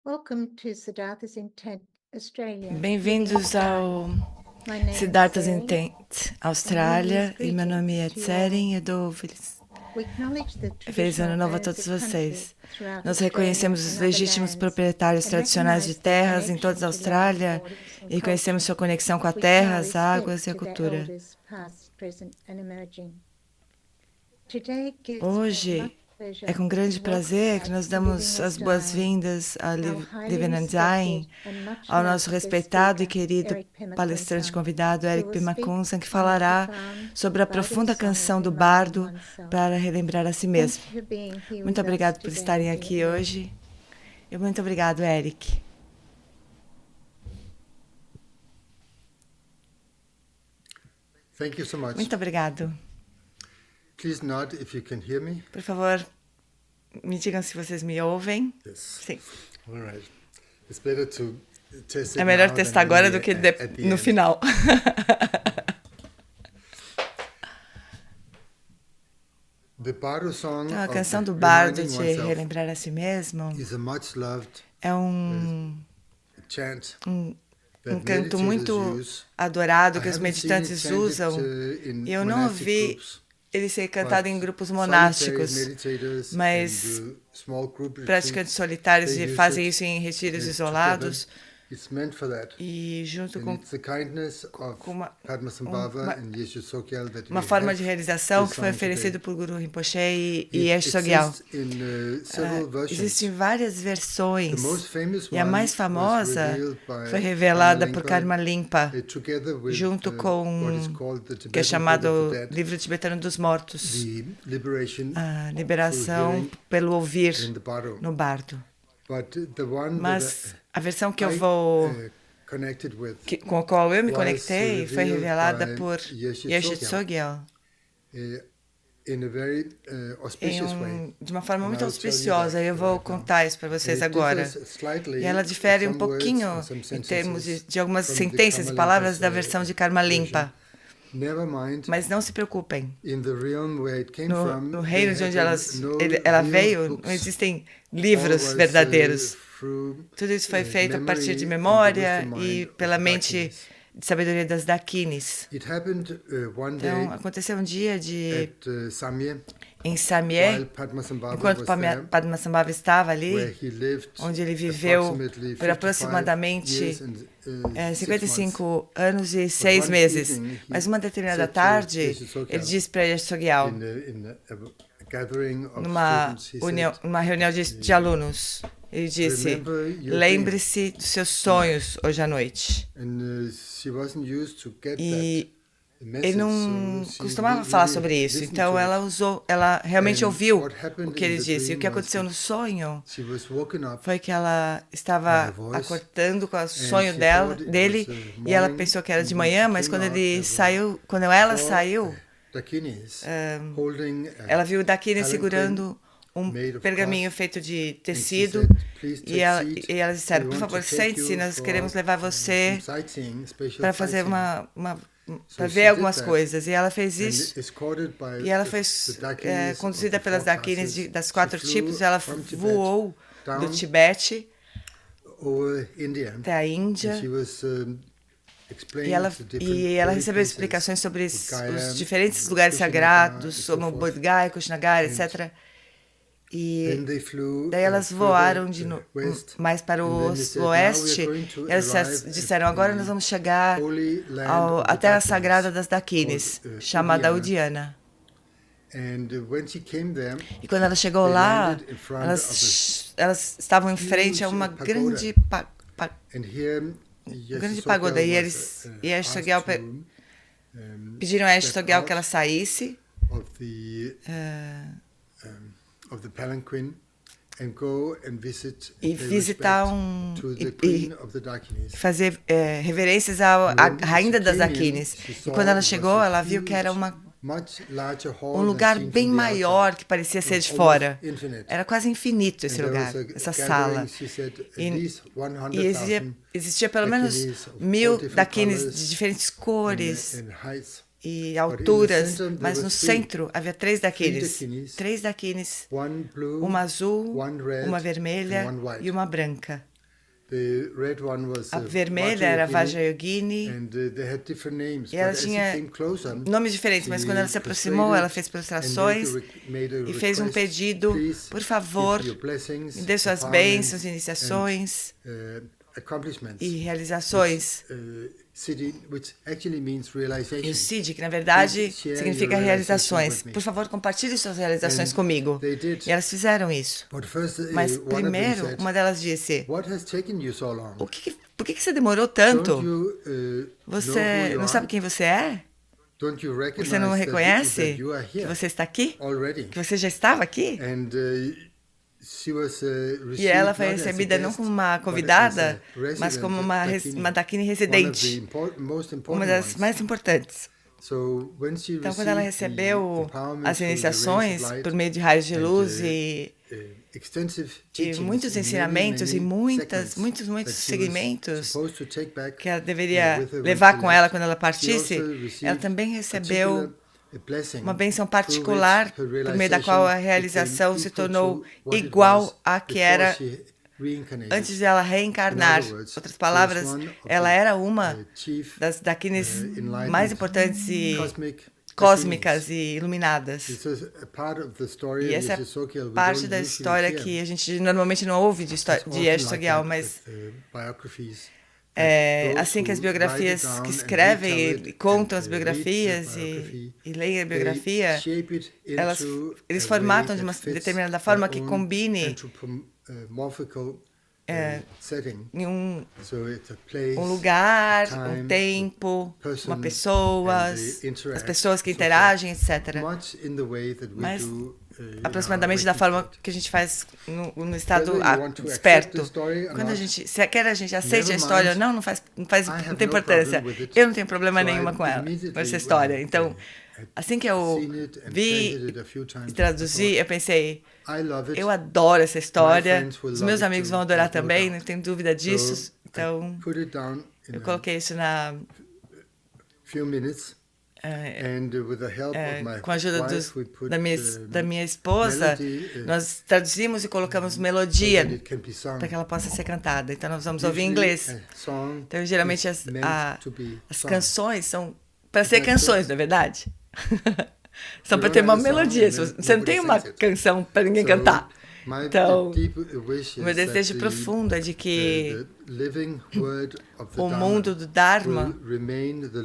Welcome to Siddhartha's Intent Australia. Bem-vindos ao My name is Siddhartha's Sari. Intent Austrália, e meu nome é Tsering, e dou We acknowledge the feliz ano traditional novo a owners todos of country vocês. throughout Nós Australia reconhecemos os and other legítimos lands proprietários and tradicionais de recognise their terras em toda a connection to land, Austrália waters and e reconhecemos culture. sua conexão com a We terra, pay as águas respect e a to their cultura. elders, past, present and emerging. Today gives me Hoje much pleasure é com grande to welcome prazer que back nós to Living damos as Australia, boas-vindas a our highly Living and respected Dying, and much ao nosso loved guest respeitado e speaker, querido Eric palestrante Pemakunsan, convidado, who Eric will speak Pemakunsan, que on the falará profound sobre a and vital profunda song canção do reminding bardo oneself. para relembrar a si Thank mesmo. you for being here Muito with us obrigado por today, estarem dear aqui Eric. hoje. E muito obrigado, Eric. Thank you so much. Muito obrigado. Please nod if you can hear me. Por favor, me digam se vocês me ouvem. Yes. Sim. All right. It's better to test it É melhor now testar than agora really do que at the no end. final. The Bardo song Então, a of canção do bardo reminding de oneself relembrar a si mesmo is a much loved é um chant canto meditators muito use. adorado I que os haven't seen it meditantes chanted, usam. in E eu não monastic ouvi groups, ele ser cantado em but grupos solitary monásticos, meditators mas and, small group praticantes retreats, solitários they use fazem it, isso em retiros together. isolados It's meant for that. e junto And com it's the kindness of uma- Padmasambhava and Yeshe Sogyal that uma we forma have de realização this que foi song oferecido today. por Guru Rinpoche e It Yeshe Sogyal. exists in several versions. Existem várias The versões most famous e a one mais was famosa revealed by foi revelada por Karma Karma Limpa, together with junto com what is called the que é Tibetan chamado Book of the Dead, Livro Tibetano dos Mortos, the liberation a through liberação hearing pelo ouvir in the Bardo. no bardo. But the one Mas a versão que eu that vou connected with com a qual eu me was conectei foi revealed revelada by por Yeshe Yeshe Sogyal. Sogyal In a very auspicious way. de uma forma And muito I'll tell you auspiciosa. that E eu vou right now. contar isso para vocês It agora. differs slightly E ela in difere um some words pouquinho and some em termos sentences de algumas from the sentenças e Karma palavras Limpa's, da versão de Karma Limpa. Never mind. Mas não se preocupem. In the realm where it came No, from, no they reino de had onde ela real veio, books. não existem All livros was, verdadeiros. through, Tudo isso foi feito a partir de memory and the memória wisdom e mind of pela the mente Dakinis. de sabedoria das Dakinis. It happened one day Então, aconteceu um dia at Samye, em while Samye, Padmasambhava enquanto was there, Padmasambhava estava where ali, he lived onde ele viveu approximately por 55 aproximadamente years and, 6 months. 55 anos e 6 meses. Mas uma determinada tarde, ele disse para Yeshe Sogyal, In a gathering of numa students, he said, numa reunião de alunos, ele disse: "Remember your lembre-se dos seus sonhos hoje à noite. and she wasn't used to get E that message, ele não so she costumava really falar sobre isso, listened então to it. ela realmente And ouviu what happened o que in ele the disse. E o que dream aconteceu was no sonho She was woken up foi que ela by a estava voice, acordando com o and sonho she dela, thought it dele, was, e ela morning, pensou que era and de when manhã, she mas came quando out, ele there were saiu, quando ela four, saiu, Dakinis holding a ela viu Dakini palanquin segurando um made of pergaminho cloth, feito de and she tecido, said, "Please take e seat. e elas disseram: We por want favor, to take sente-se, you nós for queremos levar você some sightseeing, special para fazer sightseeing." para she ver did algumas that, coisas. E ela fez And isso. escorted by E ela the foi Dakinis conduzida of the pelas four Dakinis castes. das She 4 flew tipos. Ela from Tibet voou do down Tibete over India. até a Índia. And she was E explaining ela, the different e ela holy recebeu places, explicações sobre Bodhgaya, os diferentes lugares Kushinagara, sagrados, and so como forth. Bodh Gaya, Kushinagara, And etc. E Then they flew daí elas further voaram west, mais para and o then they said, "Now we oeste. are going to E elas arrive disseram: at agora the nós vamos chegar holy land of à the terra Dakinis, sagrada das Dakinis, called, chamada Udiana." Udiana. And when she came there, E quando ela chegou they lá, landed in front of elas estavam em frente a uma huge grande and here grande pagoda. E eles e a Sogyal pediram a Yeshe Sogyal que ela saísse of the palanquin and go and visit e pay visitar respect to the queen of the Dakinis. fazer reverências à rainha das Dakinis. E quando ela chegou, ela viu que era um lugar bem maior que parecia ser de fora. Era quase infinito esse lugar, essa sala. E existia pelo menos 1000 Dakinis de diferentes cores e alturas, mas no centro havia 3 Dakinis. 3 Dakinis, uma azul, uma vermelha e uma branca. The red one was A vermelha era Vajrayogini. and they had different names. E ela But as tinha it came closer, nomes diferentes, mas quando ela se aproximou, ela fez prostrações e fez um pedido: por favor, me dê suas bênçãos, iniciações e realizações. E o Siddhi, que na verdade significa realizações. Por favor, compartilhe suas realizações comigo. E elas fizeram isso. Mas primeiro, uma delas disse: por que você demorou tanto? Você não sabe quem você é? Você não reconhece que você está aqui? Que você já estava aqui? E ela foi recebida não como uma convidada, mas como uma Dakini residente, uma das mais importantes. Então, quando ela recebeu as iniciações por meio de raios de luz e muitos ensinamentos e muitos segmentos que ela deveria levar com ela quando ela partisse, ela também recebeu uma bênção particular por meio da qual a realização se tornou igual à que era antes de ela reencarnar. Em outras palavras, ela era uma das Dakinis mais importantes e cósmicas e iluminadas. E essa é parte da história que a gente normalmente não ouve de Yesh Sogyal, mas assim que as biografias que escrevem e contam as biografias e leem a biografia, eles formatam de uma determinada forma que combine em um lugar, um tempo, uma pessoa, as pessoas que interagem, etc. Mas aproximadamente da forma que a gente faz no estado desperto. Quando a gente aceite a história ou não tem importância. Eu não tenho problema nenhuma com ela, com essa história. Então, assim que eu vi e traduzi, eu pensei: eu adoro essa história, os meus amigos vão adorar também, não tenho dúvida disso. Então, eu coloquei isso com a ajuda da minha esposa, nós traduzimos e colocamos melodia para que ela possa ser cantada. Então, nós vamos ouvir em inglês. Então, geralmente, as canções são para ser canções, não é verdade? São para ter uma melodia. Você não tem uma canção para ninguém cantar. Então, meu desejo profundo é de que o mundo do Dharma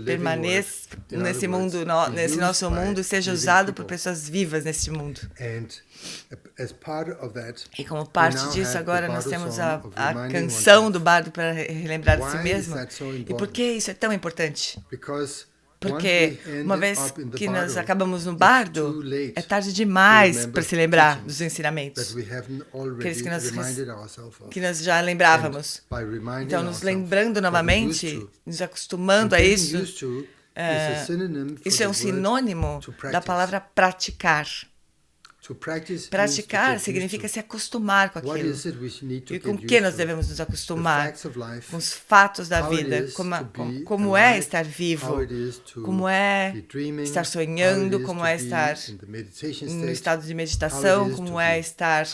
permaneça nesse nosso mundo e seja usado por pessoas vivas nesse mundo. E como parte disso, agora nós temos a canção do bardo para relembrar de si mesmo. E por que isso é tão importante? Porque uma vez que nós acabamos no bardo, é tarde demais para se lembrar dos ensinamentos, aqueles que nós já lembrávamos. Então, nos lembrando novamente, nos acostumando a isso, isso é um sinônimo da palavra praticar. Praticar significa se acostumar com aquilo. E com o que nós devemos nos acostumar? Com os fatos da vida, como é estar vivo, como é estar sonhando, como é estar no estado de meditação, como é estar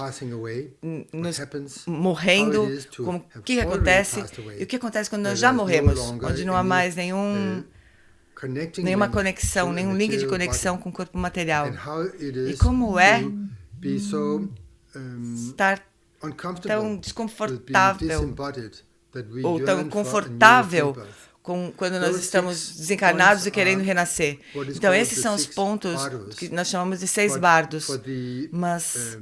morrendo, o que acontece e o que acontece quando nós já morremos, onde não há mais nenhuma conexão, nenhum link de conexão com o corpo material. E como é estar tão desconfortável ou tão confortável quando nós estamos desencarnados e querendo renascer. Então, esses são os pontos que nós chamamos de 6 bardos. Mas,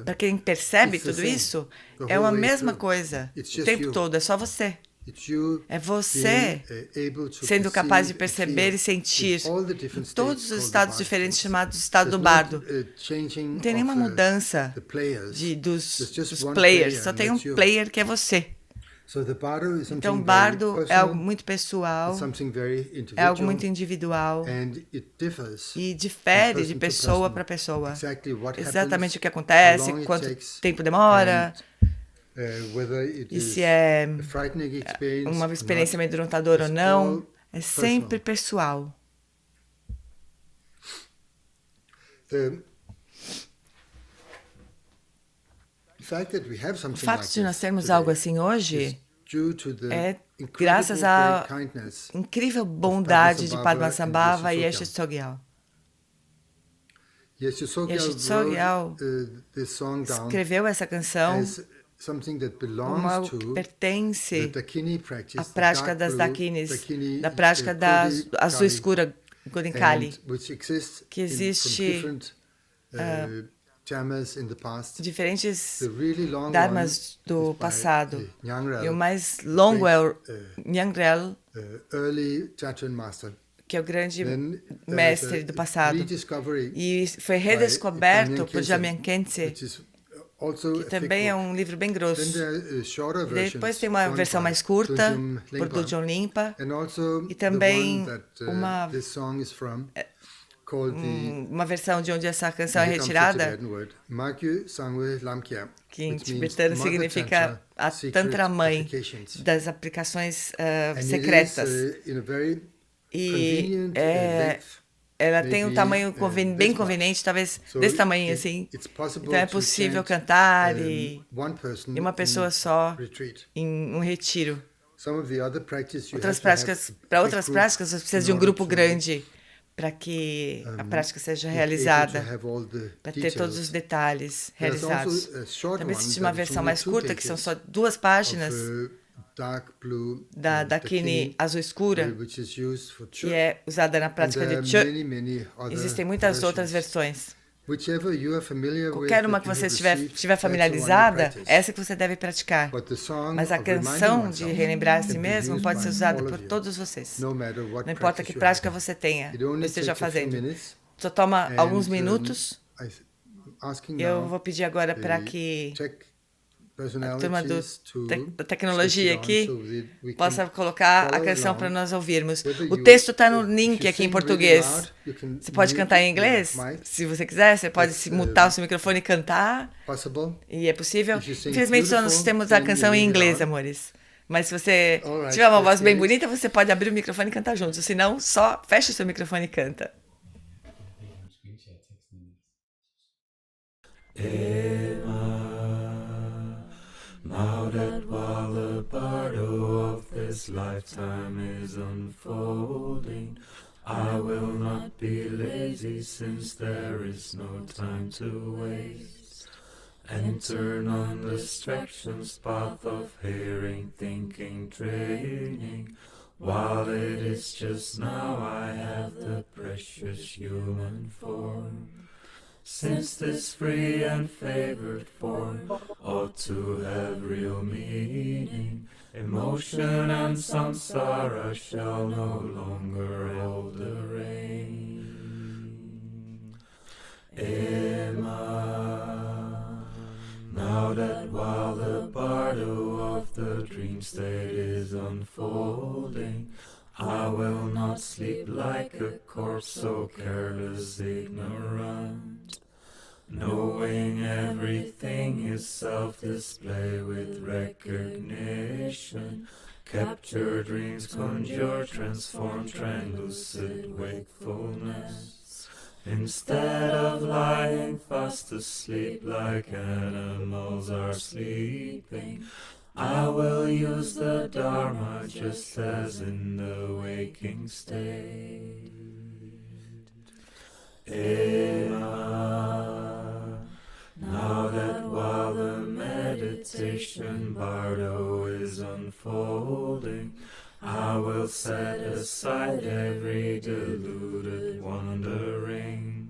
para quem percebe tudo isso, é a mesma coisa o tempo todo, é só você. É você sendo capaz de perceber e sentir em todos os estados diferentes chamados estado do bardo. Não tem nenhuma mudança dos players, só tem um player que é você. Então, bardo é algo muito pessoal, é algo muito individual e difere de pessoa para pessoa. Exatamente o que acontece, quanto tempo demora. E se é uma experiência amedrontadora ou não, é sempre pessoal. O fato de nós termos algo assim hoje é graças à incrível bondade de Padmasambhava e Yeshe Tsogyal. Yeshe Tsogyal escreveu essa canção como algo que pertence à prática das Dakinis, da prática da azul escura, Godinkali, que existe diferentes dharmas do passado. E o mais longo é o Nyangrel, que é o grande mestre do passado. E foi redescoberto por Jamyang Khyentse, que também é um livro bem grosso. Depois tem uma versão mais curta, por Dudjom Limpa, e também uma versão de onde essa canção é retirada, que em tibetano significa a Tantra Mãe das aplicações secretas. E ela tem um tamanho bem conveniente, talvez desse tamanho assim. Então é possível cantar e uma pessoa só em um retiro. Para outras práticas, você precisa de um grupo grande para que a prática seja realizada, para ter todos os detalhes realizados. Também existe uma versão mais curta, que são só 2 páginas, da Dakini azul escura, que é usada na prática de Chö. Existem muitas outras versões. Qualquer uma que você estiver familiarizada, essa que você deve praticar. Mas a canção de relembrar a si mesmo pode ser usada por todos vocês. Não importa que prática você tenha, esteja fazendo. Só toma alguns minutos. Eu vou pedir agora para que a turma da tecnologia aqui possa colocar a canção para nós ouvirmos. O texto está no link aqui em português. Você pode cantar em inglês, se você quiser. Você pode mutar o seu microfone e cantar. E é possível. Infelizmente, só nós temos a canção em inglês, amores. Mas se você tiver uma voz bem bonita, você pode abrir o microfone e cantar junto. Se não, só fecha o seu microfone e canta. Now that while the bardo of this lifetime is unfolding, I will not be lazy since there is no time to waste, and turn on distractions path of hearing, thinking, training, while it is just now I have the precious human form. Since this free and favored form ought to have real meaning, emotion and samsara shall no longer hold the rein. Ema, now that while the bardo of the dream state is unfolding, I will not sleep like a corpse so careless, ignorant, knowing everything is self-display with recognition. Capture dreams, conjure, transform, translucid wakefulness. Instead of lying fast asleep like animals are sleeping, I will use the Dharma just as in the waking state. Ema, now that while the meditation bardo is unfolding, I will set aside every deluded wandering,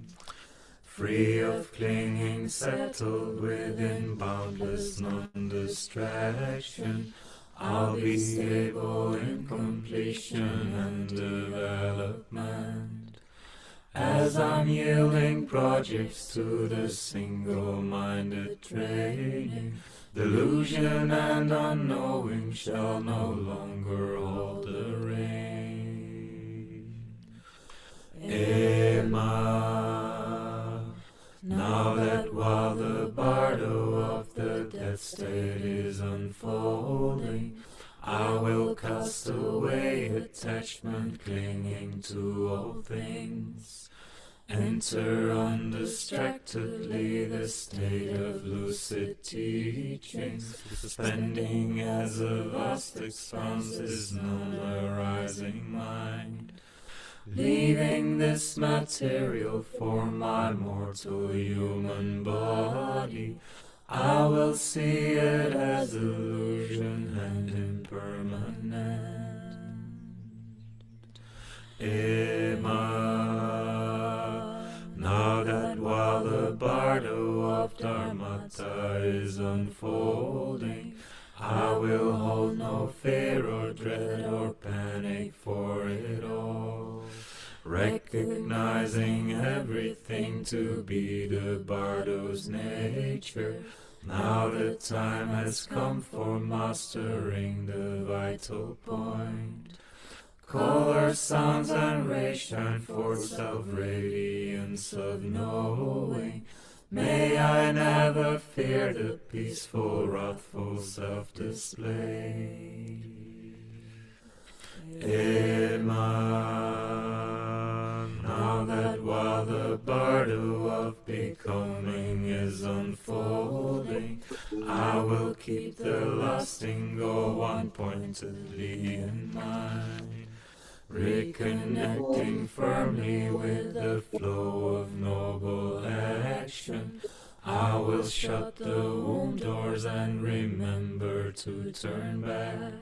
free of clinging, settled within boundless non-distraction. I'll be stable in completion and development, as I'm yielding projects to the single-minded training. Delusion and unknowing shall no longer hold the rein. Ema, now that while the bardo of the death state is unfolding, I will cast away attachment clinging to all things, enter undistractedly the state of lucid teachings, suspending as a vast expanse his known arising mind. Leaving this material form, my mortal human body, I will see it as illusion and impermanent. Now that while the bardo of Dharmata is unfolding, I will hold no fear or dread or panic for it all, recognizing everything to be the bardo's nature. Now the time has come for mastering the vital point. Color, sounds, and rays shine forth self-radiance of knowing. May I never fear the peaceful, wrathful self-display. Now that while the bardo of becoming is unfolding, I will keep the lasting goal one-pointedly in mind, reconnecting firmly with the flow of noble action. I will shut the womb doors and remember to turn back,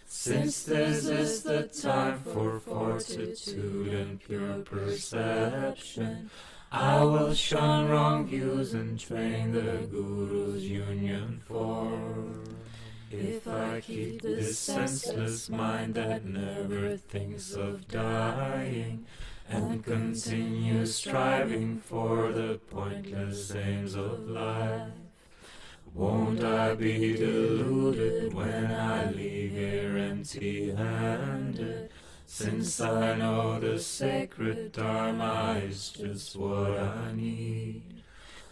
since this is the time for fortitude and pure perception. I will shun wrong views and train the Guru's union form. If I keep this senseless mind that never thinks of dying, and continue striving for the pointless aims of life, won't I be deluded when I leave here empty-handed, since I know the sacred Dharma is just what I need?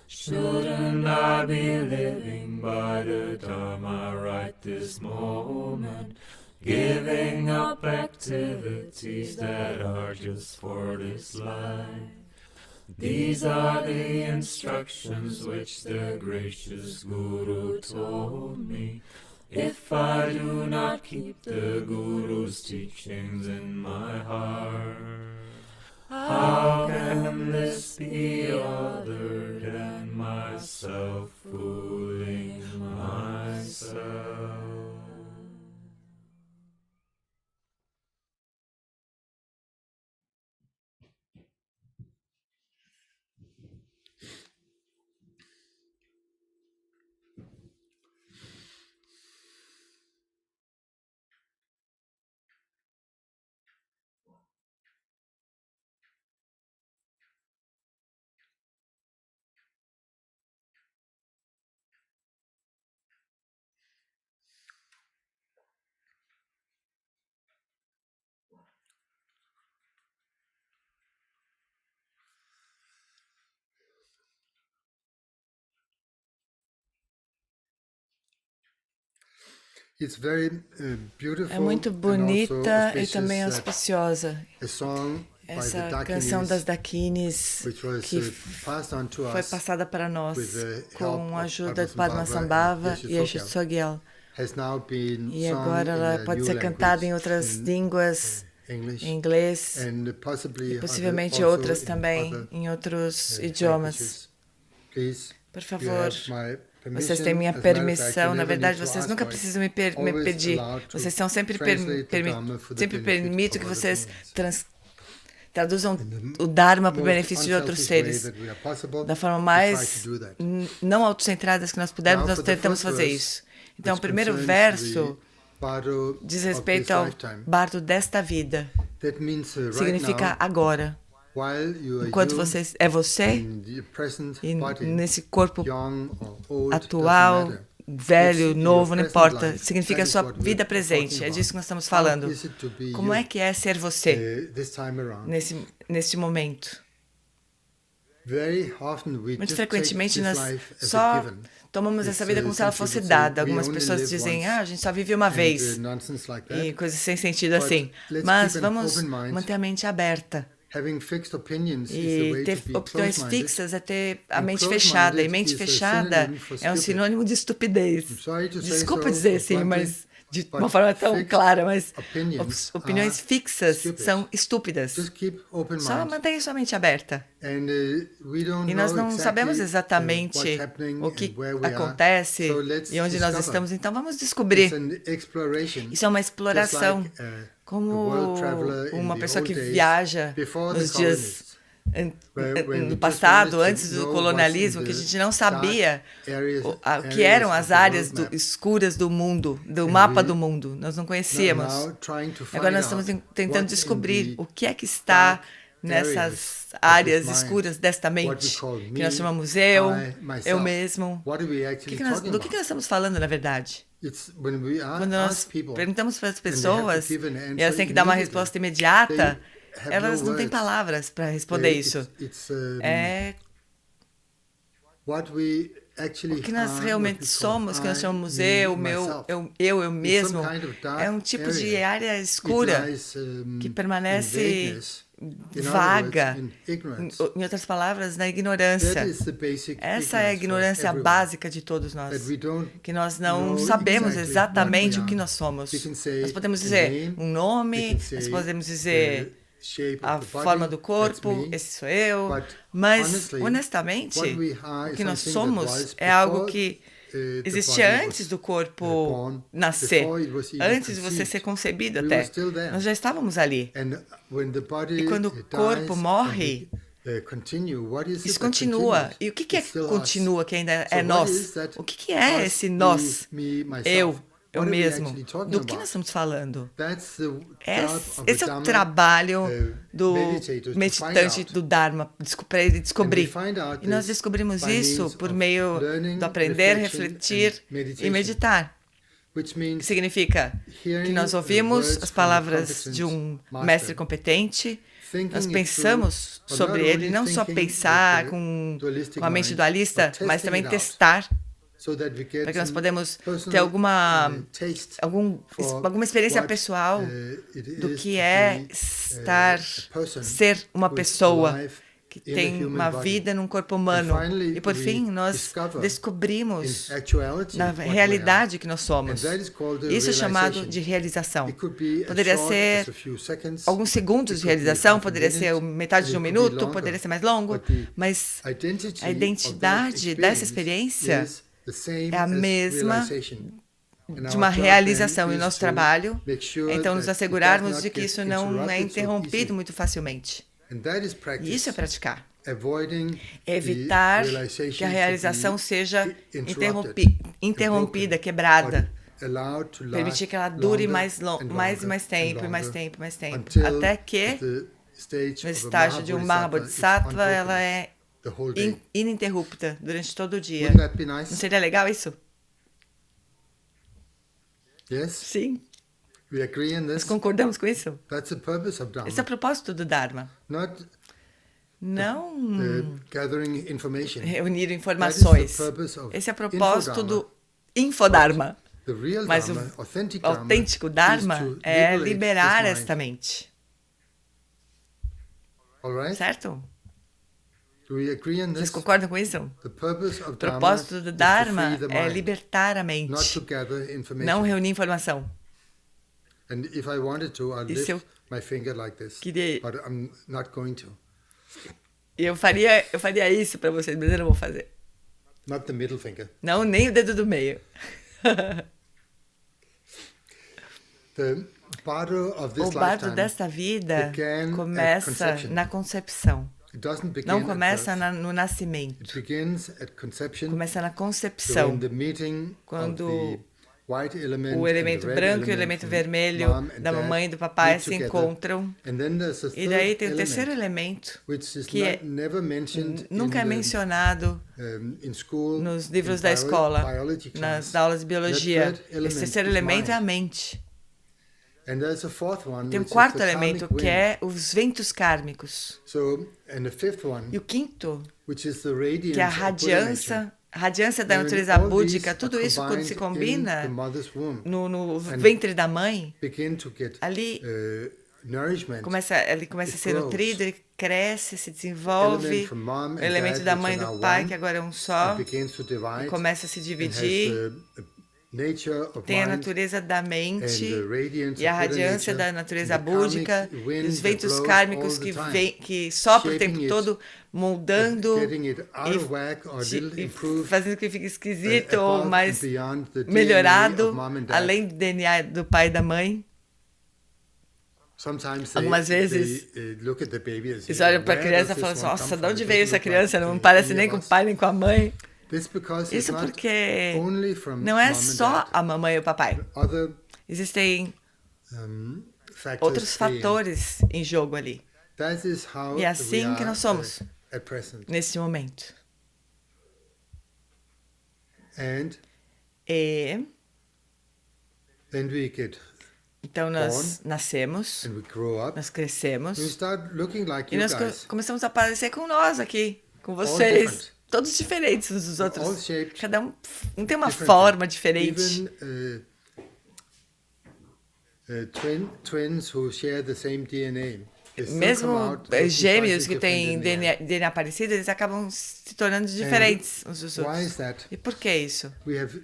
Shouldn't I be living by the Dharma right this moment, giving up activities that are just for this life? These are the instructions which the gracious Guru told me. If I do not keep the Guru's teachings in my heart, how can this be other than myself fooling myself? It's very É beautiful muito and also bonita e auspicious também that auspiciosa. a song by Essa the canção das Dakinis, Dakinis, which was que passed on to foi us passada para nós with the help com a of ajuda de Padmasambhava Padmasambhava and e Yeshut Yeshut Sogyal. has now been E sung agora in ela a pode new ser cantada em language, outras in línguas, English, em inglês and possibly e possivelmente also outras in também, other, em outros idiomas. languages. Please, Por you favor, have my vocês têm minha permission. As a matter of fact, permissão. you Na never need verdade, to vocês ask nunca for it. precisam me Always pedir. allowed to Vocês são sempre translate the Dharma for the sempre benefit permito of que other vocês beings. traduzam In o Dharma para o most benefício de outros unselfish way seres. that we are possible, Da forma we mais try to do that. não autocentradas que nós pudermos, Now nós for the tentamos first fazer verse, isso. Então, o which primeiro concerns verso the bardo diz of respeito this ao lifetime. bardo desta vida. That means right Significa now, agora. while you are Enquanto you você in the present e body, nesse corpo young or old, atual, doesn't matter. velho, It's novo, your não present importa. life. Significa a That is sua what we're vida talking presente. É about. disso que nós estamos How falando. is it to be Como you, é que é ser você this time around? nesse momento? Very often we Muito just frequentemente take nós this life as a só given. tomamos essa vida como se ela Some fosse people say, dada. "We Algumas only pessoas live dizem, once", a gente só vive uma vez. nonsense like E that. coisas sem sentido But assim. let's Mas keep an vamos open mind. manter a mente aberta. Having fixed opinions is the E way ter to be opiniões close-minded. fixas é ter a And mente fechada. E close-minded mente is a fechada synonym for é um stupid. sinônimo de estupidez. I'm sorry to say Desculpa so, dizer assim, bluntly, mas de uma but forma tão fixed clara, mas opinions opiniões are fixas stupid. são estúpidas. Just keep open Só mind. mantenha sua mente aberta. And we don't E nós know não exactly, sabemos what's exatamente happening o que and where we are. acontece So let's e onde nós discover. estamos. Então vamos It's descobrir. an exploration. Isso é uma Just exploração. like, a Como world traveler in uma the pessoa old que days, viaja before nos the dias colonists, when we no just passado, wanted to antes do know colonialismo, what's que in a the gente não sabia dark areas o que eram of as the áreas world map. escuras do mundo, do And mapa we do mundo. Nós não conhecíamos. Now trying to find Agora nós estamos out tentando what's in descobrir the o que é que está dark nessas areas of áreas this mind, escuras desta what we mente, call que me, nós chamamos eu, I, myself. eu mesmo. What are we actually talking Do que nós estamos falando, na verdade? It's when we Quando ask nós people, perguntamos para as they have to pessoas give an e answer elas têm que dar uma immediately. resposta imediata, They have elas no não têm words. palavras para responder isso. It's, É what we actually o que nós are, realmente what we call somos, que nós I, chamamos me, eu, myself. eu mesmo. some kind of dark É um tipo de area. área escura It lies, que in permanece vagueness. In other vaga, words, in ignorance. em outras palavras, na ignorância. That is the basic Essa é a ignorance for ignorância everyone. básica de todos nós. That we don't Que nós não know sabemos exactly exatamente what we o que are. nós somos. We can say Nós podemos a dizer name, um we nome, can say nós podemos the dizer shape a of the body, forma do corpo, that's me. esse sou eu. But mas, honestly, honestamente, what we are o is que nós something that somos was é algo before, que the existia body antes was, do corpo born, nascer, before it was even antes de você conceived. ser concebido We até. were still there. Nós já estávamos ali. And when the body E quando o corpo dies, morre, continue, what is it isso that continua. continues? E o que é It's que still us. continua, que ainda So é what nós? is that O que é us, esse nós? me, myself? Eu What are we mesmo. actually talking Do que about? nós estamos falando? That's the job of Esse the é o Dhamma, trabalho do meditator, to find meditante out. do Dharma, para ele descobrir. And we find out E nós this descobrimos by isso means por of meio learning, do aprender, reflection, refletir and meditation. e meditar. Which Que means significa que hearing nós the ouvimos words as from a palavras competent de um master, mestre competente, thinking nós it pensamos through, but sobre not ele, only não só thinking pensar with com dualistic a mente mind, dualista, but mas testing também it out, testar, so that we get para que nós some podemos personal, ter alguma taste alguma for experiência what, pessoal it do is que to é be, estar, a person ser uma who is pessoa alive que in a tem human uma body. vida num corpo humano. And finally, E por we fim, nós discover descobrimos in actuality na what we are. realidade que nós somos. And that is called the Isso é chamado realization. de realização. It could be as Poderia short ser as a few seconds, alguns segundos it de could be realização, half a poderia minute, ser metade it de um could be minuto, longer. poderia ser mais longo, But the mas identity a of identidade that dessa experience experiência is the same é a as mesma realization. And de our uma job realização then e o is nosso to trabalho, make sure então nos that it assegurarmos does de not que get isso não é interrupted so interrompido easily. muito facilmente. And that is E practice. isso é praticar. Avoiding Evitar the realization que a realização to be seja interrupted, interrompida, broken, quebrada. but allowed to last Permitir que ela dure longer mais, and mais e longer mais tempo, and e mais longer, tempo, e mais tempo. until Até que, at the stage no of a estágio de um Mahabodhisattva, it's ela unbroken é the whole day. ininterrupta durante todo o dia. Wouldn't that be nice? Não seria legal isso? Yes, Sim. we agree on Nós this. concordamos com isso? That's the purpose of Esse é o Dharma, propósito do Dharma. not Não gathering information. reunir That informações. is the purpose of Esse é o propósito Infodharma. do Infodharma. The real Mas Dharma, o authentic Dharma, autêntico is Dharma to é liberate liberar this mind. esta mente. All right? Certo? Do we agree on Vocês this? concordam com isso? The purpose of O Dharma propósito do is to Dharma free the é mind, libertar a not mente, to gather information. não reunir informação. And if I wanted to, I'd E se eu lift my finger like this, queria- but I'm not going to. E eu faria isso para vocês, mas eu não vou fazer. Not the middle finger. Não, nem o dedo do meio. The bardo of this O bardo lifetime, desta vida began at começa conception. na concepção. it doesn't begin Não at começa birth. no nascimento. It begins at conception, Começa na so concepção. in the meeting Quando of the white element O and elemento the red branco e o element elemento and vermelho mom and da dad mamãe e do papai meet se together. encontram. And then there's a E third daí tem o element, terceiro elemento, which is que é- never mentioned nunca é in the, mencionado in school, nos livros in da escola, biology nas class. aulas de biologia. That third element Esse terceiro is elemento mind. é a mente. And there's a fourth one, Tem um which is quarto the elemento, karmic que wind. é os ventos kármicos. So, and the fifth one, E o quinto, which is the radiance que é a of Buddha nature. radiância da And natureza all búdica. these Tudo are isso, quando se combined in the combina mother's womb, no ventre da mãe, begin to get ali nourishment, ele começa a it ser grows. nutrido, ele cresce, se desenvolve. Element from mom O and elemento dad, da which mãe e are do now pai, one, que agora é um só, it begins to e divide começa a se and dividir. has nature of Tem a mind natureza da mente and the radiance e a of Buddha radiância nature da natureza and the búdica, karmic e wind os that ventos blows kármicos all the que, time, que sopram o shaping tempo it, todo, moldando getting it out of whack or a little e improved, fazendo que fique esquisito ou above and mais beyond the DNA melhorado, of mom and dad. além do DNA do pai e da mãe. Sometimes Algumas vezes, they look at the baby and say, eles olham para a "Where criança e does falam this assim, one nossa, come de from? onde It veio doesn't essa look criança? like Não parece any nem of com o us." pai nem com a mãe. This because it's Isso not porque only from não é mom and só dad. a mamãe e o papai. Other Existem factors outros stay in. fatores em jogo ali. That is how E é assim we que are nós somos at present. nesse momento. And E then we get então nós nascemos, and we grow up. nós crescemos We start looking like e you nós guys. começamos a parecer com nós aqui, com vocês, different. todos diferentes uns dos All outros. shaped Cada um tem uma differently. forma diferente. Even twins who share the same DNA. They still come Mesmo out looking gêmeos slightly que têm different in the end. DNA parecido, eles acabam se tornando diferentes uns dos Why outros. is that? E por que isso? We have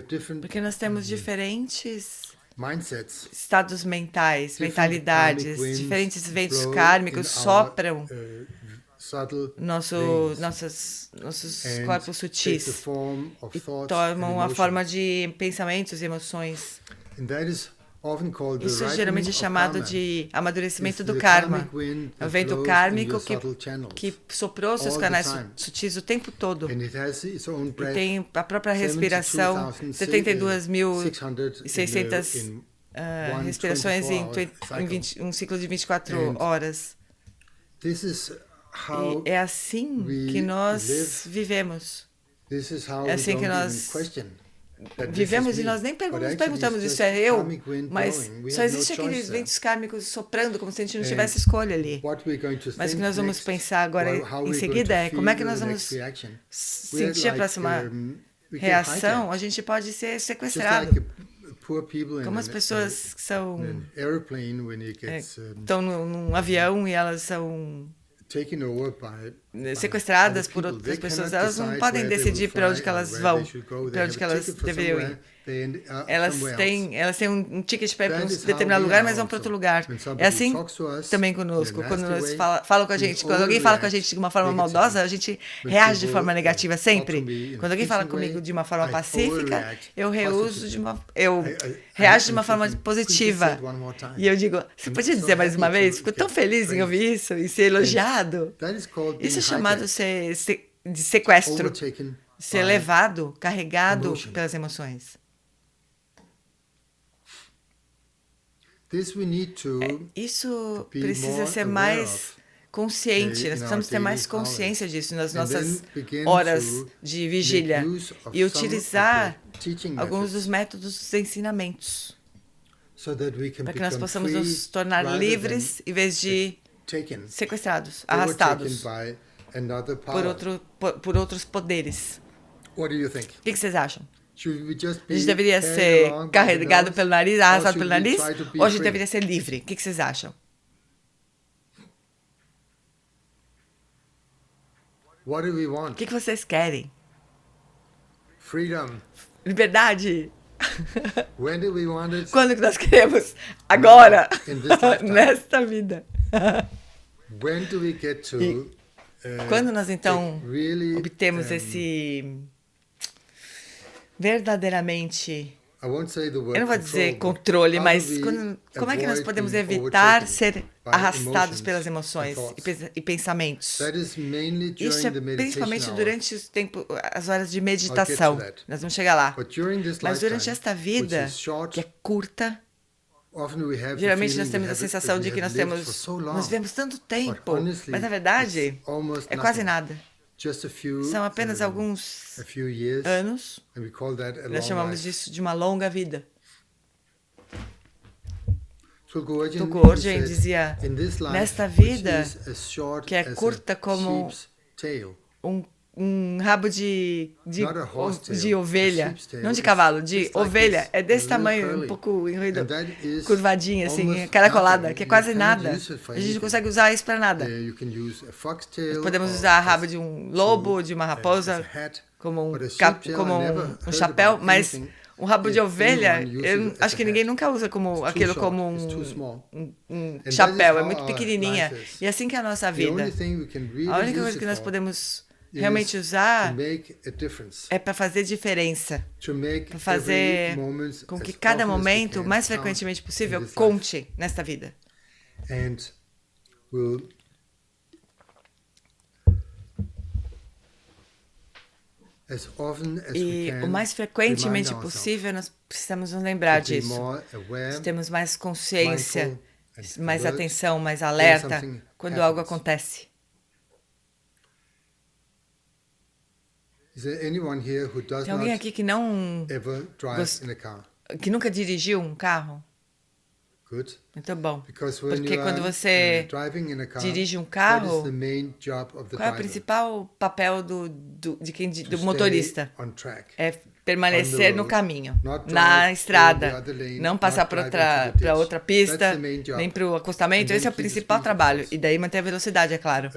different Porque nós temos diferentes mindsets. estados mentais, Different mentalidades, karmic winds diferentes ventos blow kármicos in our, sopram subtle nossos and corpos take the sutis form of e thoughts tomam and a emotions. forma de pensamentos e emoções. And that is often called the Isso ripening geralmente é of chamado karma. de amadurecimento It's do the karma. karmic wind É o that vento blows in kármico your subtle channels. que soprou seus all the canais time. sutis o tempo todo. And it has its own E breath. tem a própria respiração, 72.600 respirações em um ciclo de 24 horas. This is how E é assim we que nós live. vivemos. This is how É assim we que don't nós even question that this Vivemos is e me. nós nem But nos actually perguntamos it's isso é just eu, karmic wind mas blowing. We só have no existe choice aqueles there. ventos kármicos soprando como se a gente não And tivesse escolha ali. What we're going to Mas o think que nós vamos next, pensar agora how em we're seguida going é to como é que feel nós the vamos next reaction. We're sentir a próxima we get reação. hijacked. A gente pode ser Just sequestrado. like poor people Como as pessoas que são in an airplane when it gets estão num avião e elas são taken over by sequestradas por other outras people. They pessoas. cannot Elas não decide podem where they decidir will para onde fly que or elas where vão, they should go. They para onde have que a elas ticket for deveriam ir. somewhere, they end up Elas somewhere têm else. um ticket para ir para That um is how determinado we lugar, are mas vão para also. outro lugar. When É somebody assim talks to us também in a conosco. Quando nasty nós way, falam com a we gente, quando alguém fala com a gente de uma forma overreact maldosa, a gente When reage de people, forma negativa talk to sempre. me in Quando a alguém fala pleasing comigo way, de uma forma I pacífica, overreact eu reuso positively. eu I reajo de uma I'm forma thinking, positiva. "Please say it one more time." E eu digo, você I'm podia so dizer mais uma happy vez? to Fico tão get feliz em praised. ouvir isso e ser elogiado. That is called being Isso é chamado hijacked, de sequestro. overtaken Ser by levado, carregado emotion. pelas emoções. This we need to Isso be precisa more ser aware mais of, consciente. in Nós our precisamos ter mais daily consciência disso nas and then nossas begin horas to de vigília make use of e some utilizar of the teaching alguns methods dos métodos dos ensinamentos so that we can para que nós become possamos free nos tornar rather livres em vez de than taken, sequestrados, overtaken arrastados by another power. por outros poderes. What do you think? O que vocês acham? Should we just A be gente deveria carried ser along by the carregado nose, pelo nariz, or arrastado should pelo we nariz, try to be ou a gente free? deveria ser livre? O que vocês acham? What do we O want? que vocês querem? Freedom. Liberdade? When do we want it? Quando que nós queremos? Agora! In this lifetime. Nesta vida. When do we get to Quando nós então take really, obtemos esse verdadeiramente, I won't say the word eu não vou dizer control, but controle, how mas do we como é que nós avoid podemos being evitar overtaken ser by arrastados emotions pelas and emoções thoughts? e pensamentos? That is mainly Isso during é the meditation principalmente hour. durante as horas de I'll meditação. get to that. Nós vamos chegar lá. But during this Mas durante lifetime, esta which vida, is short, que é curta, often we have the geralmente feeling nós temos we a have- sensação that de we que have nós lived for temos, so long. nós vivemos tanto But tempo, honestly, mas na verdade it's almost é quase nothing. nada. Just a few, São apenas alguns a few years, anos. and we call that a Nós long chamamos life. disso de uma longa vida. Tulku Orjen dizia, "In this life, nesta which vida, is as short que é as a curta como sheep's tail, um rabo de Not a horse tail, de a ovelha, sheep's tail. não de It's cavalo, de just like ovelha. this, É desse a little tamanho, um curly. pouco enroído, And that is curvadinha, assim, almost caracolada, nothing. que é You quase cannot nada. use it for A gente não anything. consegue usar isso para nada. You can use a foxtail Podemos or usar as- rabo de um lobo, de uma as raposa, a hat, como but a cap, sheeptail, como I never um heard chapéu, about mas anything um rabo de if ovelha, anyone uses eu it as acho a que ninguém hat. nunca usa como It's too aquilo short, como it's too small. um that is chapéu, é how muito our pequenininha. life is. E assim que é a nossa The vida. only thing we can really A única use coisa it que nós for podemos is realmente to usar make a difference. é para fazer diferença, To make para fazer every moment com que as cada often as we momento, o can mais count frequentemente in possível, this life. conte nesta vida. And we'll as often as we E can o mais frequentemente remind ourselves possível, nós precisamos nos lembrar to be disso. more aware, De termos mais consciência, mindful and mais alert atenção, mais when alerta something quando algo happens. acontece. Is there anyone here who does Tem alguém not aqui que não, ever drive gost- in a car? que nunca dirigiu um carro? Good. Muito bom. Because when Porque you quando are você driving in a car, dirige um what carro, is the main job of the qual é o driver? principal papel do To do stay motorista? on track. É permanecer On the no road. caminho, Not na drive estrada, in the other lane, não passar not para drive into the outra, ditch. outra pista, That's the main job. nem para o acostamento. And then Esse é o keep the principal speed, of trabalho. course. E daí manter a velocidade, é claro.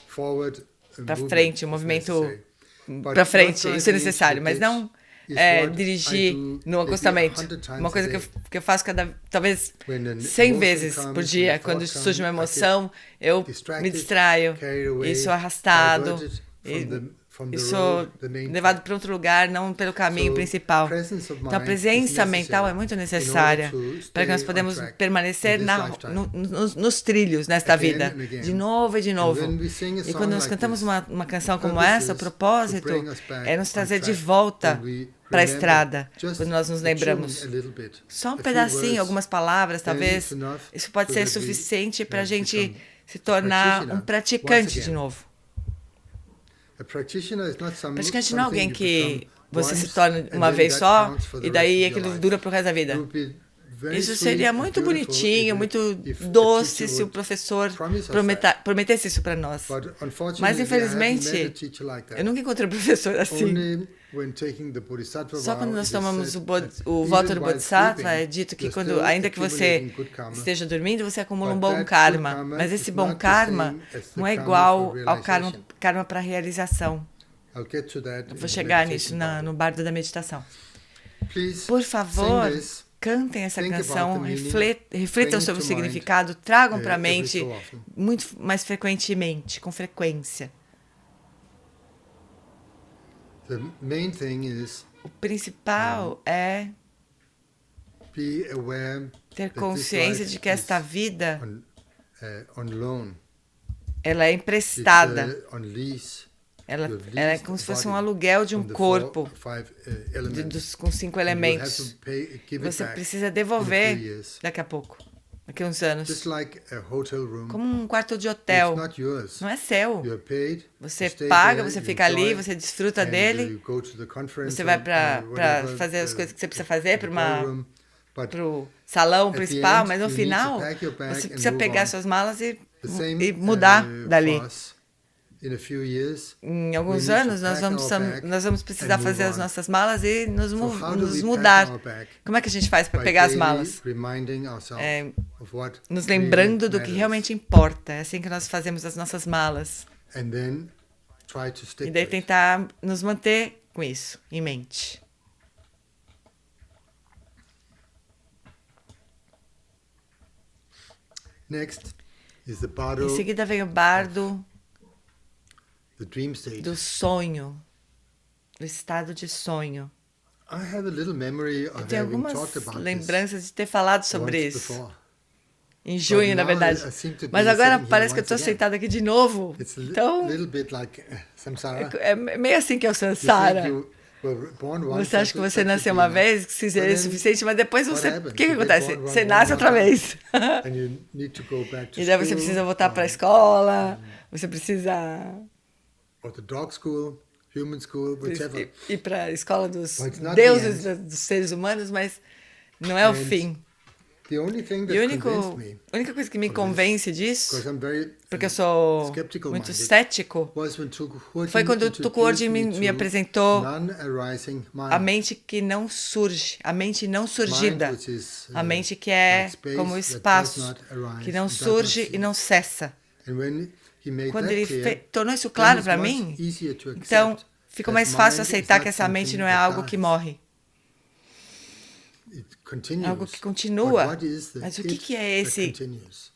Forward Para movement frente, o if movimento necessary. But para frente, not isso é driving necessário, into mas the não ditch is what I dirigir do no maybe acostamento. 100 times Uma coisa a que day. que eu faço talvez When an 100 emotion vezes comes, por when dia. a Quando thought surge uma comes, I get emoção, eu me distracted, distraio carried away, e sou arrastado diverted from e the sou road, the main levado track. para outro lugar, não pelo caminho So, principal. presence of Então a mind presença is mental é necessary muito in necessária order to para que nós stay on podemos track permanecer in this lifetime. nos trilhos nesta Again vida, and again. de novo e de novo. when we sing a E song quando nós like cantamos this, uma canção the como purpose essa, o is propósito to bring us back é nos on trazer de track volta when we para a remember estrada, just quando nós nos the tune lembramos. a little bit, Só um a few pedacinho, words, algumas palavras, then talvez. it's enough Isso pode so ser that we suficiente para a become gente se a tornar practitioner um praticante once de again. novo. A practitioner is not Praticante não é something alguém you que become você once se torna and uma then vez that só counts for the e daí rest of your aquilo life. dura pro resto da vida. It would be very Isso sweet seria and muito beautiful bonitinho, muito if a doce teacher se o would professor promise us that. prometesse isso para nós. But unfortunately, Mas I haven't met a infelizmente, teacher like that. eu nunca encontrei um professor assim. Only when taking the Bodhisattva Só quando vow, nós it is tomamos said that o even voto do while Bodhisattva, é sleeping, dito que you're quando, still ainda que você accumulating good karma. esteja dormindo, você acumula um But bom that good karma. karma Mas esse is bom not the karma same as the não é karma igual for ao realization. karma para realização. I'll get to that Eu in vou the chegar meditation nisso part. no bardo da meditação. Please Por favor, sing this, cantem essa think canção, about the meaning, reflitam bring sobre o to mind, significado, tragam para a every mente so often. muito mais frequentemente, com frequência. The main thing is O principal é be aware ter that this consciência life de que esta is vida on loan. ela é It's emprestada. on lease. Ela You have é leased como se a fosse um body aluguel de um from the corpo five, elements. com 5 And you have elementos. to give it Você back precisa in a few devolver years. daqui a pouco, daqui a uns anos. Just like a hotel room. Como um quarto de It's hotel. not yours. Não é seu. You are paid, Você you stay paga, there, você you fica ali, enjoy, você desfruta and dele. you go to the conference Você vai room, para whatever, fazer as coisas que você precisa the fazer para ballroom. But o salão At the principal, end, mas no you need to final pack your bag você and precisa move pegar on. suas malas the same, e mudar dali. for us, in a few years, Em alguns we need to anos nós pack vamos, our bag nós vamos precisar and move fazer as on. nossas malas e nos So how do nos we mudar. pack our bag? Como é que a gente faz para By pegar as daily malas? reminding ourselves É, of what nos really lembrando do que matters. realmente importa. É assim que nós fazemos as nossas malas. And then try to E stick daí to it. tentar nos manter com isso em mente. Next is the bardo, Em seguida vem o bardo the dream state. do sonho, do estado de sonho. I have a little memory of Tem having algumas talked about lembranças de ter falado this sobre once isso. before. Em junho, na now verdade. I seem to be Mas agora sitting here parece que eu once estou again. sentada aqui de novo. It's a Então, little bit like samsara. é meio assim que é o You think Sansara. you were born once, Você acha que that você should nasceu be uma enough. vez, que seria But o then suficiente, mas depois what você... O happens? que You get acontece? born Você one nasce more outra time. vez. And you need to go back to E daí você school, precisa voltar para a escola, você precisa or the dog school, human school, whichever. ir para a escola dos But it's not deuses, the dos seres humanos, mas não é o And fim. The only thing E that convinced me, a única coisa que me convence disso, because I'm very porque eu sou skeptical muito minded, cético, was when foi quando introduced Tukhorji me to apresentou non-arising a mind. mente que não surge, a mente não Mind surgida, which is, a mente que like é space como o that does espaço, not arise que não and does not surge e cease. não cessa. And when he made Quando that ele clear, tornou isso then claro it's para much mim, easier to então accept ficou that mais fácil mind is aceitar not que essa mente something não é that algo que dies. morre, It é continues. algo que But continua. what is the Mas o it que é that esse, continues?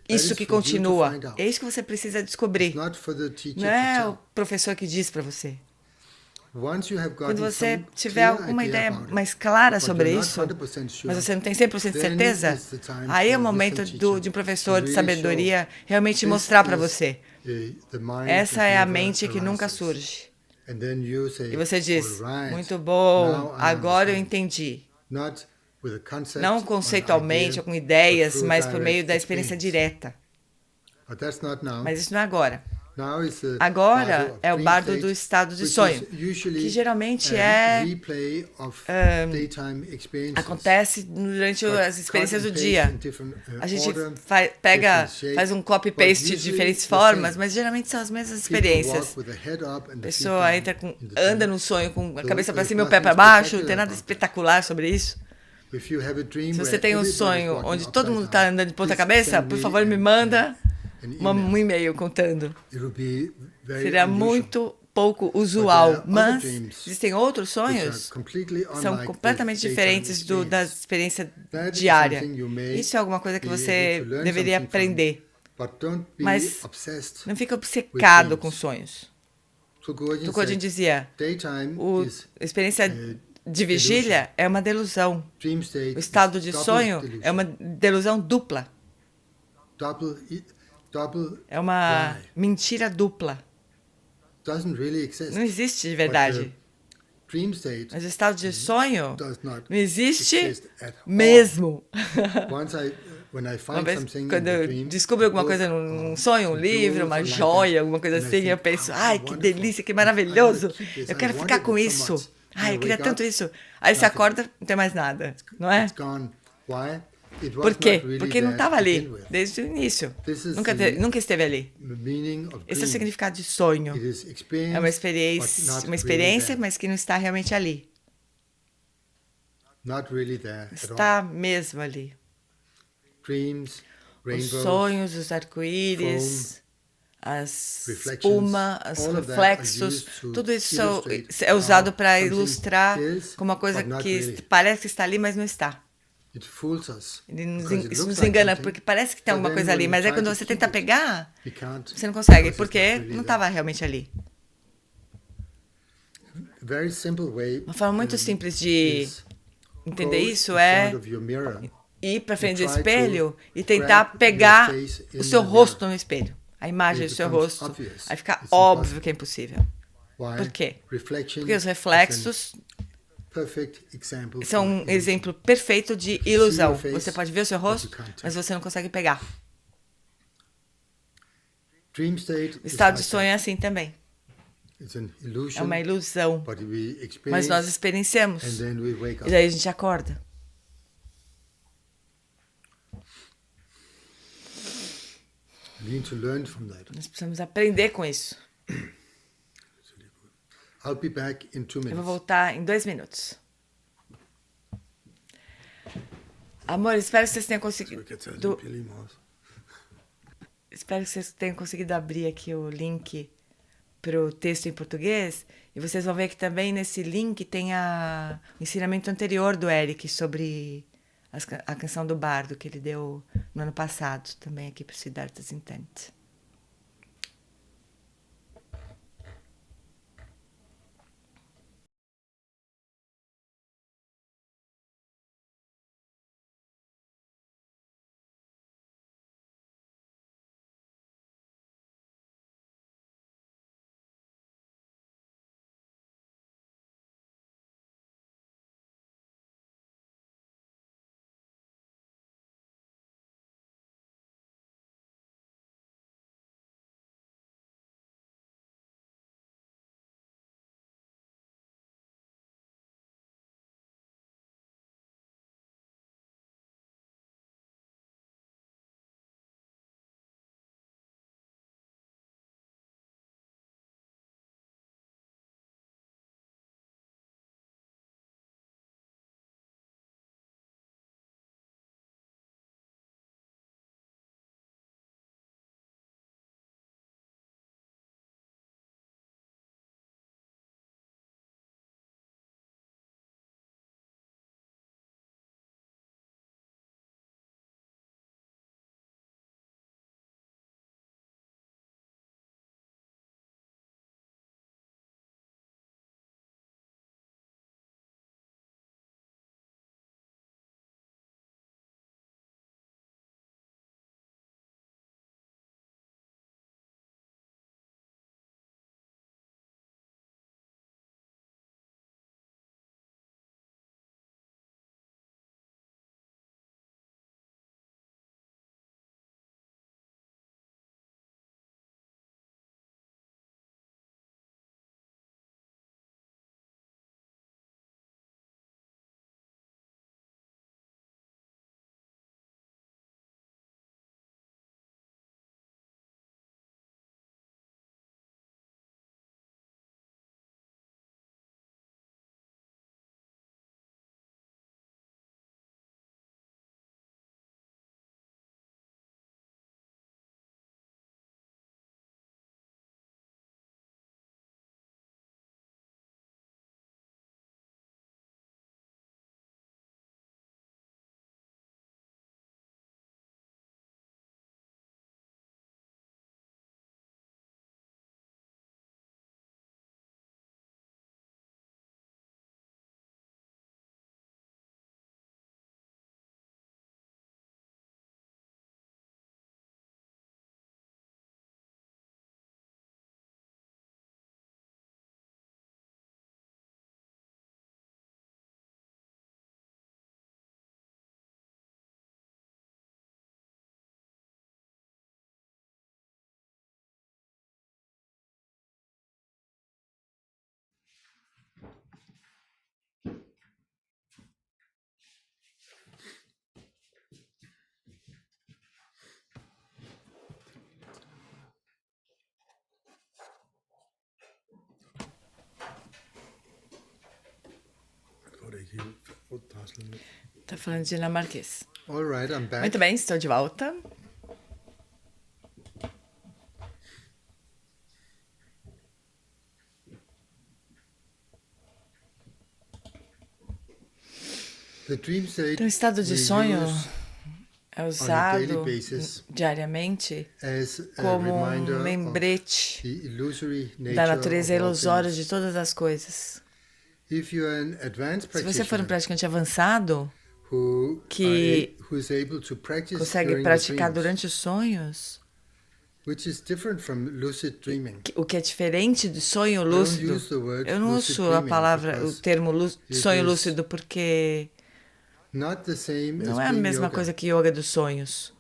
isso is que for you to continua? find out. É isso que você precisa It's descobrir. not for the teacher Não to é o tell. professor que diz para você. Once you have Quando gotten você some tiver clear alguma idea ideia about it, mais clara but sobre you're not isso, 100% sure, mas você não tem 100% de then certeza, is the time aí é o for a momento wisdom teacher de um to professor de really sabedoria show realmente this mostrar para is você. the mind Essa that é a never mente que nunca arises. surge. And then you say, E você diz, "All right, muito bom, now I agora eu understand." entendi. Not with a concept Não or an conceitualmente idea, ou com ideias, but through mas por meio direct da experiência experience. direta. But that's not now. Mas isso não é agora. Now is the bardo Agora of é o dream bardo do state, estado de which sonho, is usually que geralmente a replay of daytime experiences. acontece durante But as experiências do cut and paste dia. in different, A gente order, pega, different shape, faz um but copy-paste de usually diferentes the formas, same. mas geralmente são as mesmas People experiências. walk with the head up and A the feet pessoa down entra in the anda dream. no sonho com a So cabeça para there's cima e o pé nothing para baixo, não tem spectacular nada about that. espetacular sobre isso. If you have a dream Se você where tem um everybody's sonho walking onde todo upside mundo está down, andando de ponta please cabeça, send por me favor, me manda an um email. e-mail contando. It will be very Seria unusual, muito pouco there usual, are other mas dreams existem outros which are sonhos completely são unlike completamente the daytime diferentes da experience. experiência That is diária. something you may Isso é alguma coisa que be você able to learn deveria something from, aprender, but don't be mas obsessed não fica with obcecado com dreams. sonhos. Tukhorji Tukhorji said, dizia, daytime is a experiência de vigília é uma delusão. dream state O estado is de double sonho delusion. é uma delusão dupla. Double É uma lie. mentira dupla. Doesn't really exist. Não existe de But verdade. the dream state Mas o estado de sonho does not não existe exist at all. mesmo. When I Uma find vez, something quando in the eu dream, descobro alguma coisa book num or sonho, um some livro, jewels uma or like joia, that, alguma coisa and I assim, eu think, penso, "Oh, ai, que wonderful. delícia, que I maravilhoso, wanna keep this. eu I quero wanted ficar it com so isso. much." Ai, I eu queria wake tanto up, isso. Aí você nothing. acorda, não tem mais nada, não é? It's gone. Why? It was Por quê? not really Porque não there to estava ali begin with. desde o início. This is Nunca esteve ali. the meaning of Esse é o dream. significado de sonho. It is experience, É uma but experiência, not uma experiência, really there. mas que não está realmente ali. Not really there at all. Está mesmo ali. Dreams, Os rainbows, sonhos, os arco-íris, as reflections, espuma, os all of that reflexos, are used to tudo isso illustrate é usado how para something ilustrar is, como uma coisa but not que really. parece que está ali, mas não está. It fools us. Ele nos, because it isso looks nos like engana, something, porque parece que tem but alguma then coisa when ali, you mas aí try quando to você keep tenta it, pegar, you can't, você não consegue, because it's porque not really não there. estava realmente ali. A very simple way Uma forma muito simples de is entender go isso in é front of your mirror ir para frente do try to espelho e tentar grab pegar your face in o seu the rosto mirror. no espelho, a imagem do It seu becomes rosto. obvious. Aí fica It's óbvio impossible. que é impossível. Why? Por quê? Reflection Porque os is reflexos a perfect example são for um illusion. exemplo perfeito de You see ilusão. your face, Você pode ver o seu but you rosto, can't touch mas você não consegue pegar. Dream state O is estado de like sonho é that. assim também. It's an É illusion, uma ilusão, but we mas experience nós experienciamos. and then we wake E up. daí a gente acorda. We need to learn from that. Nós precisamos aprender com isso. I'll be back in 2 Eu vou minutes. voltar em 2 minutos. Amor, espero que vocês tenham conseguido. Espero que vocês tenham conseguido abrir aqui o link para o texto em português. E vocês vão ver que também nesse link tem o ensinamento anterior do Eric sobre a canção do Bardo que ele deu no ano passado, também aqui para o Siddhartha's Intent. Tá falando dinamarquês. All right, I'm back. Muito bem, estou de volta. The dream state Então, o estado de we sonho use é on a usado daily basis diariamente as a como reminder um of lembrete the illusory nature da natureza of all ilusória things. de todas as coisas. If you are an advanced Se você for um practitioner praticante avançado, who que is able to practice consegue during the praticar dreams, durante os sonhos, which is different from lucid dreaming. o que é diferente do sonho don't lúcido. use the word Eu não lucid uso a dreaming palavra, o because termo it sonho is lúcido porque Not the same não as é a being mesma yoga. coisa que yoga dos sonhos.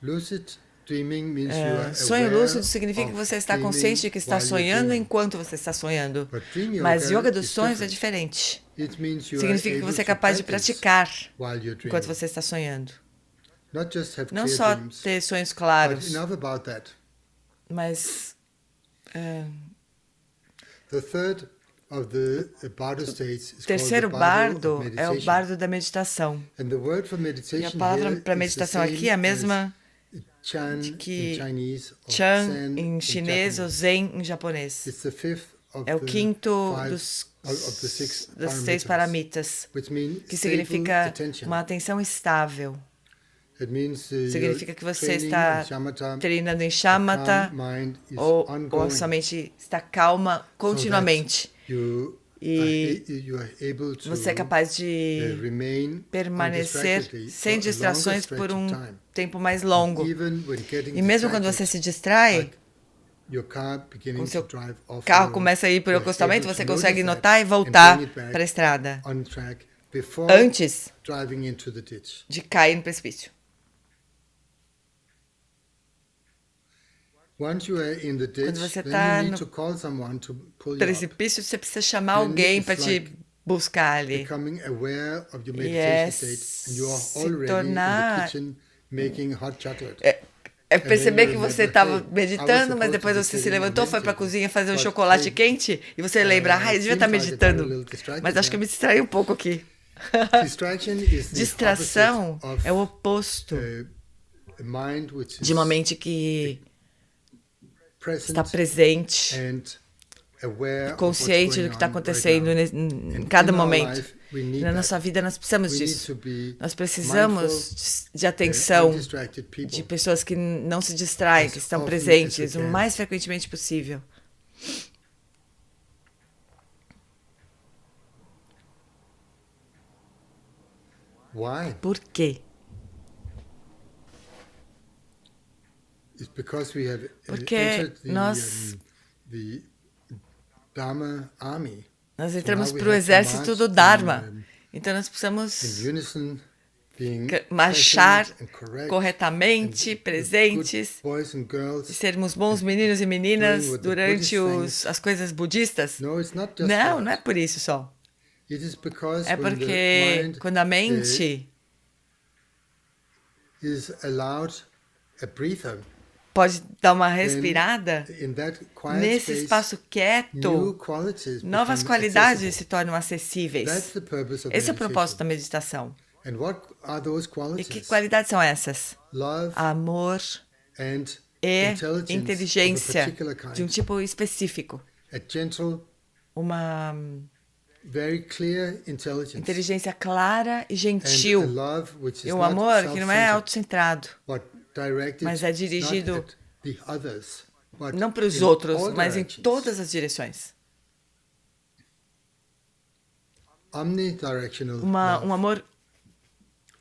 Lucid dreaming means you are Sonho aware lúcido significa que of você está dreaming consciente de que está while you're sonhando dreaming. enquanto você está sonhando. But dream Mas yoga dos is sonhos é different. diferente. It means you Significa are que able você é to capaz de practice praticar while you're enquanto dreaming. você está sonhando. Not just have Não clear só dreams. ter sonhos But claros, enough about that. mas The third of the bardo states is o terceiro called the bardo bardo of é o meditation. bardo da meditação. And the word for E a meditation palavra here para is the meditação same aqui é a as mesma Chan que in Chinese or Chan Zen em in chinês ou Japanese. Zen em japonês. It's the fifth of É o the quinto five dos of the six das 6 paramitas, which means que stable significa attention. uma atenção estável. It means Significa que você training está in shamatha, treinando em a shamatha calm mind is ou ongoing, sua mente está calma continuamente. you E you are able to você é capaz de remain permanecer undistractedly sem for a distrações longer por stretch um of time. tempo mais longo. Even when getting E mesmo quando você distracted, se distrai, like your car beginning com seu to drive off the carro road, começa a ir por you're acostamento, able você to consegue notice notar e that and voltar bring it back para a estrada on track before antes driving into the ditch. de cair no precipício. Once you are in the ditch, Quando você then tá you need no to call someone to pull you up. Precipício, você precisa chamar Then alguém it's para te like buscar ali. Becoming aware of your E é meditation state, and you are se already in the tornar- kitchen making hot chocolate. É perceber then que you você remember, estava hey, I was meditando, mas supposed depois to be você se sitting and levantou, foi para a meditating. cozinha fazer um But, chocolate hey, quente e você lembra, eu devia estar seems like I got a meditando, little distracted mas acho que eu me there. distraí um pouco aqui. Distraction is the Distração opposite é o of oposto a mind which is de uma mente que present está presente, and aware of consciente what's do going que está on acontecendo right now. em cada in our momento. life, we need Na that. nossa vida nós precisamos We need disso. to be Nós precisamos mindful, de atenção, undistracted people. de pessoas que não se distraem, que As estão often presentes as we o can. mais frequentemente possível. Why? Por quê? It's because we have Porque entered nós the Dharma army. Nós entramos now we para o have to exército march do Dharma. in Então nós precisamos in unison, being marchar present and correct, corretamente, and presentes, good boys and e girls. sermos bons meninos e meninas doing what the durante Buddhist as coisas budistas. No, it's not just Não, that. não é por isso só. It is because É when the porque mind quando a mente is allowed a breather, pode dar uma respirada, in that quiet nesse space, espaço new quieto, qualities novas become qualidades accessible. se tornam That's acessíveis. the purpose of Esse é o meditation. propósito da meditação. And what are those E qualities? que qualidades são essas? Love Amor and e intelligence inteligência of a particular kind. de um tipo específico. A gentle, Uma very clear intelligence. inteligência clara e And gentil. a love which is E um not amor que não é self-centered, autocentrado, but directed mas é dirigido not at the others, but não para os in outros, all mas em directions. todas as direções. Omnidirectional Um love. amor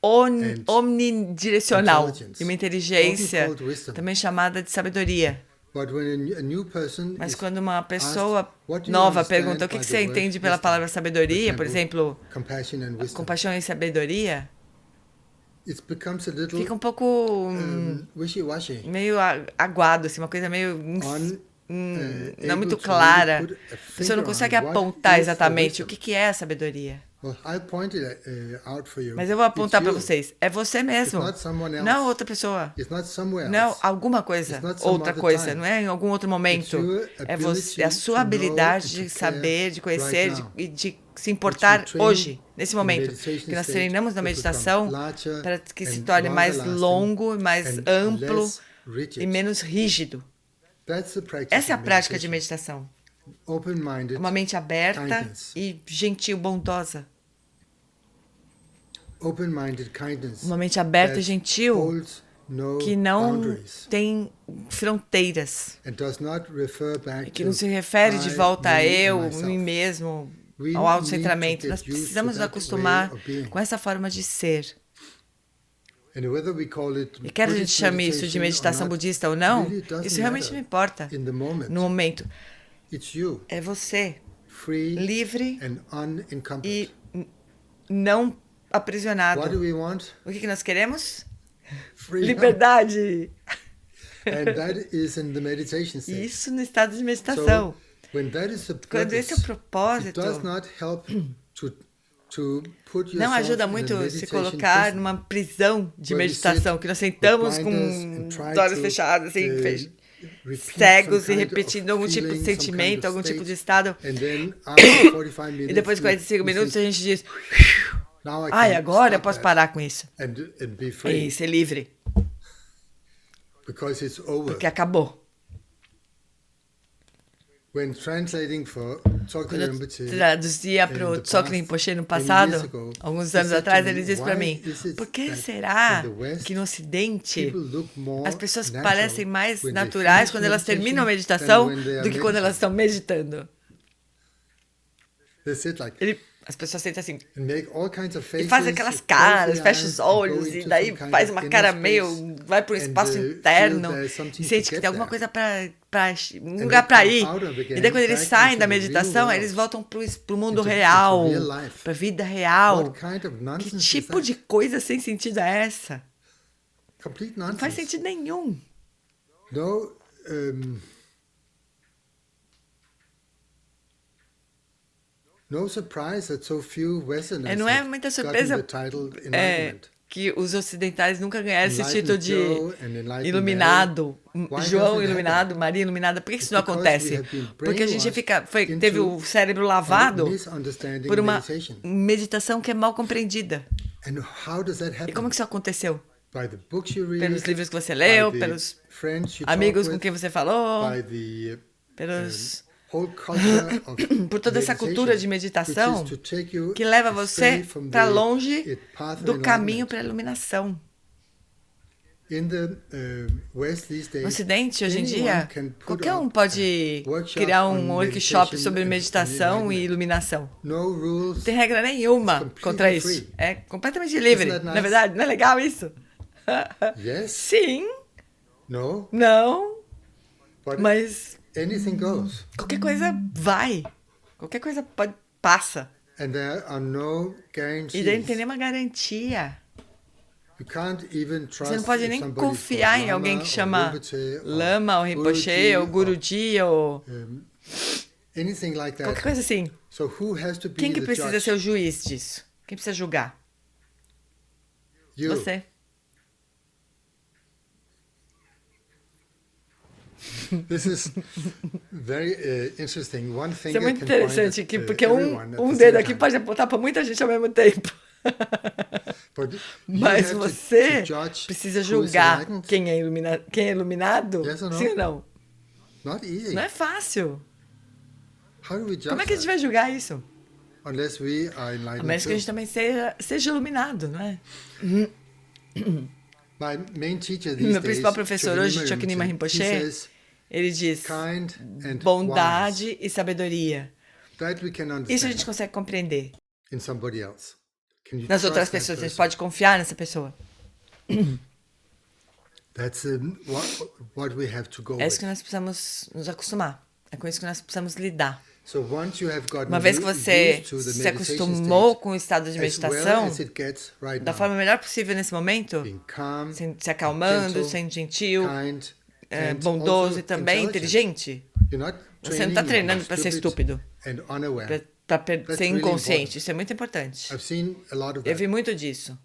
And omnidirecional intelligence, e uma inteligência often called wisdom. também chamada de sabedoria. But when a new person Mas is quando uma pessoa asked, "What do you nova understand pergunta o que by você the word entende pela wisdom?" palavra sabedoria, por exemplo, compassion and wisdom, compaixão e sabedoria, it becomes a little fica um pouco wishy-washy. meio aguado, assim, uma coisa meio não able muito to clara. really put a A pessoa não finger consegue on what apontar is the exatamente o wisdom. que é a sabedoria. Well, I'll point it out for you. Mas eu vou apontar It's para you. vocês. É você mesmo. It's not someone else. Não outra pessoa. It's not somewhere Não else. alguma coisa. It's not some Outra other coisa. time. Não é em algum outro momento. It's your É, você, é a sua ability to habilidade know and de to care saber, de conhecer right now. e de se importar Which we train hoje, nesse in momento. meditation Que nós state treinamos na to become meditação larger para que se and torne mais longer longo, mais lasting amplo and less rigid. e menos rígido. That's the practice Essa é a of prática de meditation. meditação. Open-minded Uma mente aberta kindness. e gentil, bondosa. Open-minded kindness Uma mente aberta e that gentil holds no que não boundaries tem fronteiras. and does not refer back E que to não se refere de volta a me, eu, myself. mim mesmo, We ao autocentramento. need to Nós get used precisamos to nos that acostumar way of being. com essa forma de ser. And whether we call it E quer a gente Buddhist chame isso de meditation or meditação not, budista ou não, really doesn't isso realmente não matter importa. in the moment. No momento, It's you, é você, free livre and unencumbered. e não What aprisionado. do we want? O que nós queremos? Freedom. Liberdade. And that is in the meditation state. Isso no estado de meditação. So, when that is the Quando esse é o purpose, propósito, it does not help to put não yourself ajuda in a muito se meditation colocar prison numa prisão de where you meditação, sit que nós sentamos with com blinders and try os olhos to, fechados, assim, repeat cegos some e kind of repetindo algum tipo de feeling, some sentimento, kind of algum tipo de state, estado. and then after 45 minutes, E depois de 45 you minutos a say, gente diz, "Now I ai, can agora eu stop posso that parar com isso. and be free E ser livre, because it's over." porque acabou. When translating for Tsogkhe Quando eu Rinpoche, traduzia para o Tsogkhe Rinpoche no passado, alguns anos atrás, ele disse para mim, por que será que no Ocidente as pessoas parecem mais naturais quando elas terminam a meditação do que quando elas estão meditando? they sit like As pessoas sentam assim, and make all kinds of faces, e faz aquelas close caras, the fecha eyes, os and go olhos, e into daí some kind faz of uma inner cara space, meio, vai para o espaço feel interno, there's e something sente to que get tem alguma there. coisa um they lugar para come ir. out of again, E daí quando eles back saem into da the real meditação, world, eles voltam para o mundo into real, real life. para a vida real. What kind of Que nonsense is tipo that? de coisa sem sentido é essa? Complete Não faz nonsense. sentido nenhum. No, no surprise that so few Westerners Não é have muita gotten surpresa the title é, Enlightenment. que os ocidentais nunca ganharam esse Enlightened título de Joe and Enlightened iluminado. Mary. Why João doesn't it iluminado, happen? Maria iluminada. Por que isso It's não because acontece? we have been Porque a gente brainwashed teve into o cérebro lavado misunderstanding por uma meditation. meditação que é mal compreendida. And how does that E happen? como que isso aconteceu? By the books you read, Pelos livros que você leu, by the pelos friends you amigos talk com with, quem você falou, by the pelos whole culture of por toda essa cultura de meditação which is to take you que leva astray você from para the longe path of do caminho enlightenment. para a iluminação. In the West these days, No Ocidente, hoje em anyone dia, can put qualquer um up pode a workshop criar on um workshop meditation sobre and meditação e enlightenment. iluminação. No rules. Não tem regra nenhuma Completely contra isso. free. É completamente livre. that nice? Na verdade, não é legal isso? Yes. Sim, No. não, But mas anything goes. qualquer coisa vai. Qualquer coisa passa. And there are no guarantees. E daí não tem nenhuma garantia. You can't even trust Você não pode if nem somebody's confiar em called alguém que Lama or chama Rinpoche or Lama, ou Rinpoche, Guruji ou Guruji, ou anything like that. qualquer coisa assim. So who has to be Quem que the precisa judge? ser o juiz disso? Quem precisa julgar? You. Você. This is very interesting. One Isso é finger muito can point interessante at, aqui, porque everyone at um the dedo same aqui time. pode apontar para muita gente ao mesmo tempo. But you Mas have você to judge precisa who is julgar enlightened. quem é iluminado? Yes or no? Sim ou não? Not easy. Não é fácil. How do we judge Como é que a gente that? vai julgar isso? Unless we are A enlightened menos que a gente too. também seja iluminado, não é? My main teacher these Meu days, principal professor hoje, Chogyam Choknima he Rinpoche, says, ele diz kind and bondade wise. e sabedoria. That we can Isso a understand gente consegue compreender. in somebody else. Can you Nas trust outras that pessoas, a gente person? pode confiar nessa pessoa. That's what we have to go É isso with. que nós precisamos nos acostumar. É com isso que nós precisamos lidar. So once you have gotten Uma vez que você used to the se meditation acostumou state, com o estado de as well meditação, as it gets right da now, forma melhor possível nesse momento, being calm, se acalmando, gentle, sendo gentil, kind, and bondoso also e também intelligent. inteligente. You're not Você não está training treinando para ser stupid estúpido, and unaware. That's ser really inconsciente. important. Isso é muito importante. I've seen a lot of Eu that. vi muito disso.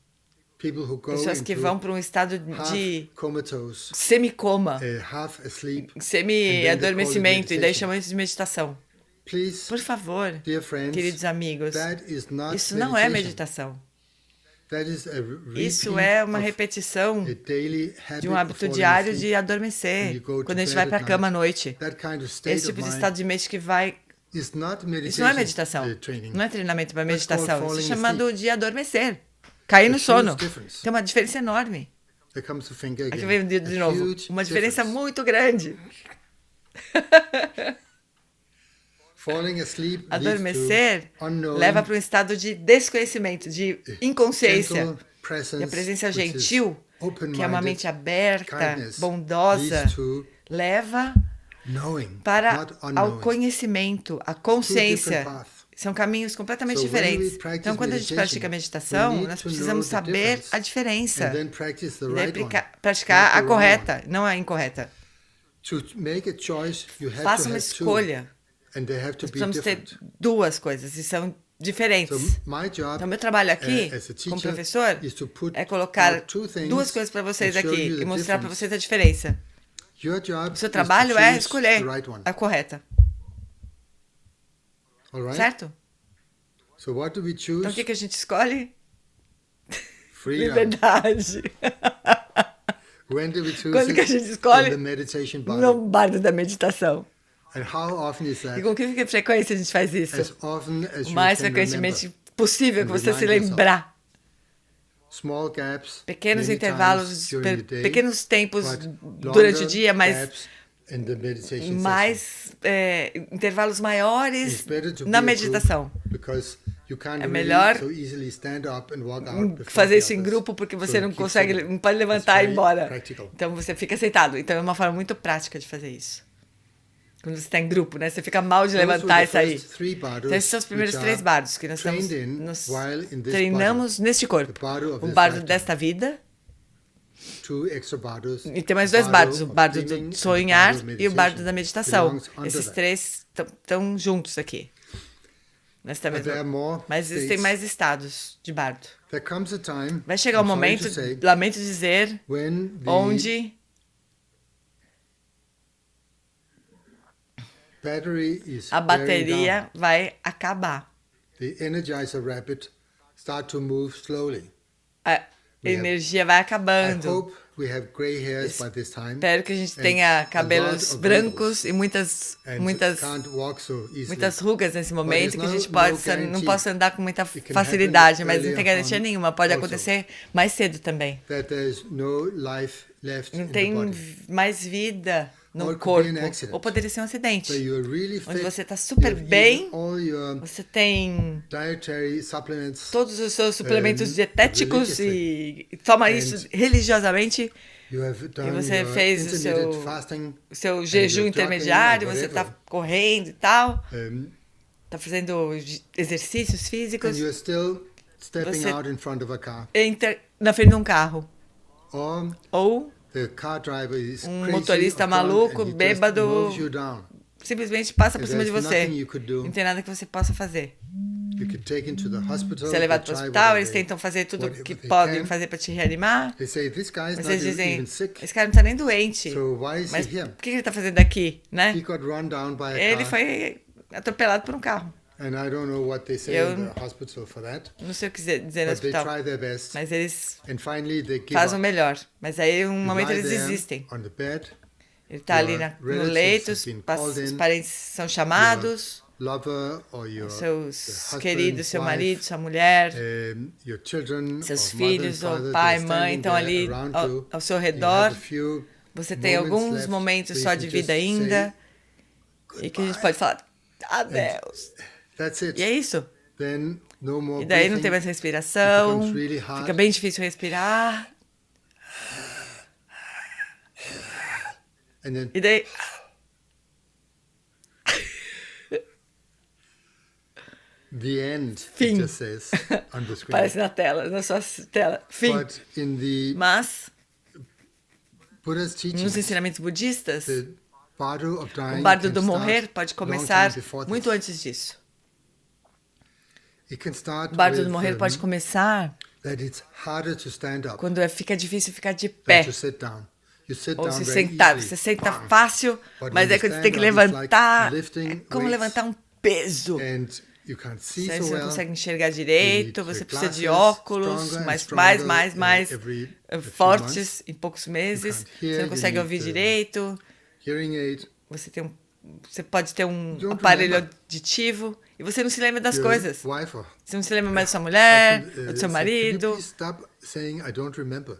People who go Pessoas que vão into para um estado half de comatose, semicoma, half asleep. semi-adormecimento, e daí meditation. chamam isso de meditação. Please, Por favor, dear friends, queridos amigos, that is not isso não é meditation. meditação. That is a Isso repeat é uma of repetição a daily habit de um of hábito falling diário asleep de adormecer, when you go to quando a gente bed vai at para a cama à night. noite. That kind of state Esse tipo of de mind estado de mente que vai... is not Isso não é meditation, meditação. training. Não é treinamento para That's called meditação. Isso é falling chamado de adormecer. Cair no It's a sono. huge difference. Tem uma diferença enorme. There comes the finger Aqui again. vem o dedo A de novo. huge Uma diferença difference. muito grande. Falling asleep leads Adormecer to unknown, leva para um estado de desconhecimento, de inconsciência. gentle presence, E a presença which is gentil, que é uma open-minded, mente aberta, kindness, bondosa, leads to leva knowing, para not ao unknowing. conhecimento, a Two consciência. different paths. São caminhos completamente So when we diferentes. practice Então, quando a gente meditation, pratica we meditação, need nós to precisamos know the saber difference. a diferença. And then practice the E daí right one, praticar not a the wrong correta, não a incorreta. one. To make a choice, you have Faça to uma have two, escolha. and they have to Nós be precisamos ter different. duas coisas e são diferentes. So my job Então, meu trabalho aqui, as a teacher, como professor, is to put é colocar out two things duas coisas para vocês and show aqui you the e mostrar para difference. vocês a diferença. Your job O seu is to trabalho é choose escolher the right one. a correta, All right? certo? So what do we choose? Então, o que, que a gente escolhe? Freedom. Liberdade. When do we choose Quando que a it? gente escolhe? In the meditation body. No bardo da meditação. And how often is E that? com que frequência a gente faz As isso? often as O you mais can frequentemente remember. possível que And você se remind yourself. lembrar. Small gaps, Pequenos many intervalos, times during the day, pequenos tempos but durante o longer dia, mas gaps in the meditation session. mais intervalos maiores It's better to na be a group meditação. because you can't É really melhor so easily stand up and walk out before fazer the isso em others. grupo porque So você não keep consegue, sitting. não pode It's levantar e ir very embora. practical. Então você fica sentado. Então é uma forma muito prática de fazer isso. Quando você está em grupo, né? Você fica mal de Those were levantar the e sair. first three bardos, Então esses são os primeiros which 3 are bardos que nós trained in nos while in this treinamos neste corpo. The bardo of O this bardo lifetime. desta vida. Two extra bardos, E tem mais the 2 bardos, o of bardo dreaming and do the sonhar bardo of e o bardo meditation da meditação. belongs under Esses that. 3 estão juntos aqui. Nesta But there are mesma... more Mas existem states. mais estados de bardo. There comes a time, Vai chegar o I'm sorry momento, to say, lamento dizer, when the onde battery is a wearing bateria vai acabar. down. The Energizer Rabbit start to move slowly. A energia vai I acabando. hope we have gray hairs by this time Espero que a gente and tenha a cabelos lot of brancos e muitas and can't walk so easily. muitas rugas nesse momento, que a gente no possa, não guarantee. possa andar com muita It can facilidade, happen mas não tem earlier garantia on nenhuma. Pode also. acontecer mais cedo também. That there's no life left Não in the tem body. mais vida Or no it could be corpo. an accident. Ou poderia ser um acidente. So you're really Onde fit, você está super you have bem, eaten all your você tem dietary supplements. todos os seus suplementos Um, dietéticos e toma isso religiosamente. You have done você your fez o intermittent seu- fasting. O seu you're jejum jogging intermediário, or você está whatever. correndo e tal, Um, está fazendo exercícios and físicos. you're still stepping Você- out in front of a car. Na frente de um carro. Or Ou the car driver is crazy motorista or drunk maluco, and he just bêbado. moves you down. simplesmente passa por And cima de there's você. nothing you could do. Não tem nada que você possa fazer. You could take him to the hospital. Você é levado they para o try hospital, whatever eles they- tentam fazer tudo whatever que they podem can. fazer para te reanimar. They say this guy is Mas not eles dizem, even sick. esse cara não está nem doente. So why is Mas he here? por que ele está fazendo aqui, né? He got run down by a Ele car. foi atropelado por um carro. And I don't know what they say Eu- in the hospital for that. Não sei o que dizer no But they hospital. try their best. Mas eles And finally they give fazem o up. melhor. Mas aí, em um You momento, lie eles there desistem. on the bed. Ele está ali Your no relatives leito, have been called os in. parentes são chamados, Lover or your seus husband, queridos, seu wife, marido, sua mulher, your children, seus or mother and filhos, father, ou pai, they're mãe, standing estão there ali around ao, you. ao seu You have redor. a few Você tem moments alguns left momentos where só you de can vida just ainda say, e que a gente pode falar adeus. That's it. E é isso. Then no more E daí não breathing. tem mais respiração, It becomes really hard. fica bem difícil respirar. And then E daí the end, Fim. it just says on the screen. aparece na tela, na sua tela. Fim. But in the Mas, Buddha's nos teachings, ensinamentos budistas, the bardo of dying o bardo can do start morrer pode long time começar before this. muito antes disso. It can start O bárbaro do with morrer pode começar that it's harder to stand up quando fica difícil ficar de than pé to sit down. You sit ou down se very sentar. easily. Você senta Bam. fácil, But mas when é you quando você stand tem que up, it's like levantar. lifting É como weights. levantar um peso. And you can't see Você so não well. consegue enxergar direito, You need você the precisa de glasses, óculos, stronger and mais stronger, every a few fortes months. em poucos meses. can't hear, Você não you consegue need ouvir the direito. Hearing aid. Você pode ter um You don't aparelho remember. auditivo e você não se lembra das Your coisas. wife or Você não se lembra mais da sua mulher, often, ou do seu say, "Can you marido. please stop saying I don't remember?"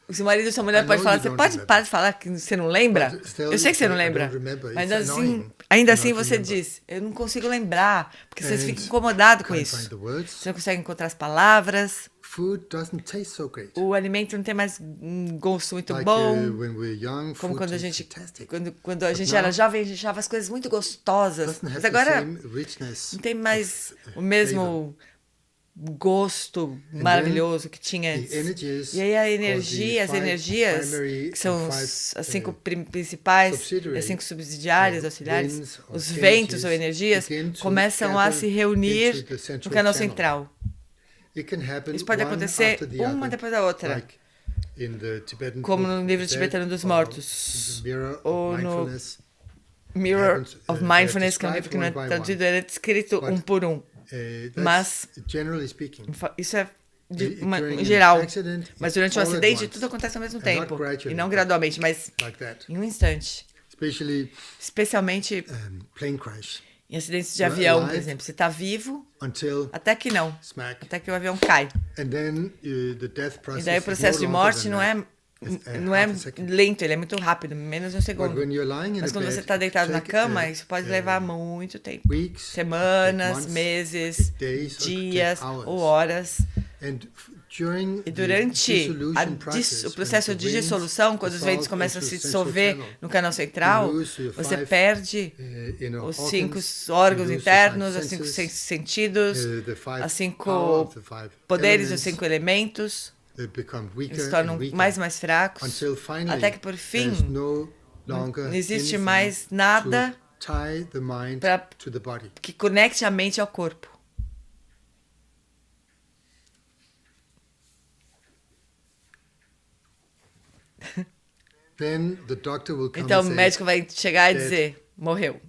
O seu marido ou sua mulher I pode know falar, you você don't pode remember. parar de falar que você não lembra? But still Eu sei que você you não say, "I lembra. don't remember." Mas It's assim, annoying ainda to assim not você remember. diz, eu não consigo lembrar, porque você And fica incomodado com can't isso. find the words. Você não consegue encontrar as palavras, Food doesn't taste so great. o alimento não tem mais um gosto muito Like bom. when we're young, Como food quando a tastes gente, fantastic. quando a gente now, era jovem, a gente achava as coisas muito gostosas. Doesn't Mas have the agora same richness não tem mais of, o mesmo gosto maravilhoso que tinha the antes. energies E aí a called energia, the as five energias, primary que são and five, as 5 principais, subsidiary, as 5 subsidiárias, auxiliares, winds or os ventos ou energies energias, begin to começam a gather se reunir into the central no canal channel. central. It can happen Isso pode one acontecer after the uma other, depois da outra. like in the Tibetan Como book no livro of the tibetano Dead, dos or mortos, the Mirror ou of no Mindfulness. Mirror happens, of they're Mindfulness, que é um livro que não é described one by traduzido, ele é descrito But, um por um. Mas, generally speaking, isso é during em an geral. accident, Mas durante um all at acidente, once, tudo acontece ao mesmo and not tempo. gradually, E não but gradualmente, mas like that. em um instante. Especially Especialmente plane crash. em acidentes de You're avião, por alive exemplo. Você está vivo Until até que não. smack. Até que o avião cai. And then the death E process daí o is processo de no longer morte than não that. não é half a second. lento, ele é muito rápido, menos de um But segundo. when you're lying in Mas a quando bed, você está deitado na take, cama, isso pode levar muito tempo. weeks, Semanas, months, meses, days, or dias hours. ou horas. And during E the durante dissolution process, o processo when de the winds dissolução, quando os ventos dissolve começam a into se the central dissolver channel, no canal central, you lose your você five, perde inner os organs, 5 órgãos you lose the five internos, os 5 senses, sentidos, the five as power 5 of the five poderes, os elements, 5 elementos. they become weaker Eles se tornam and weaker, mais e mais fracos, until finally até que por fim there's no longer não existe anything mais nada to tie the mind pra- to the body. que conecte a mente ao corpo. Then the doctor will come Então and o say, médico vai chegar e dead. dizer, morreu.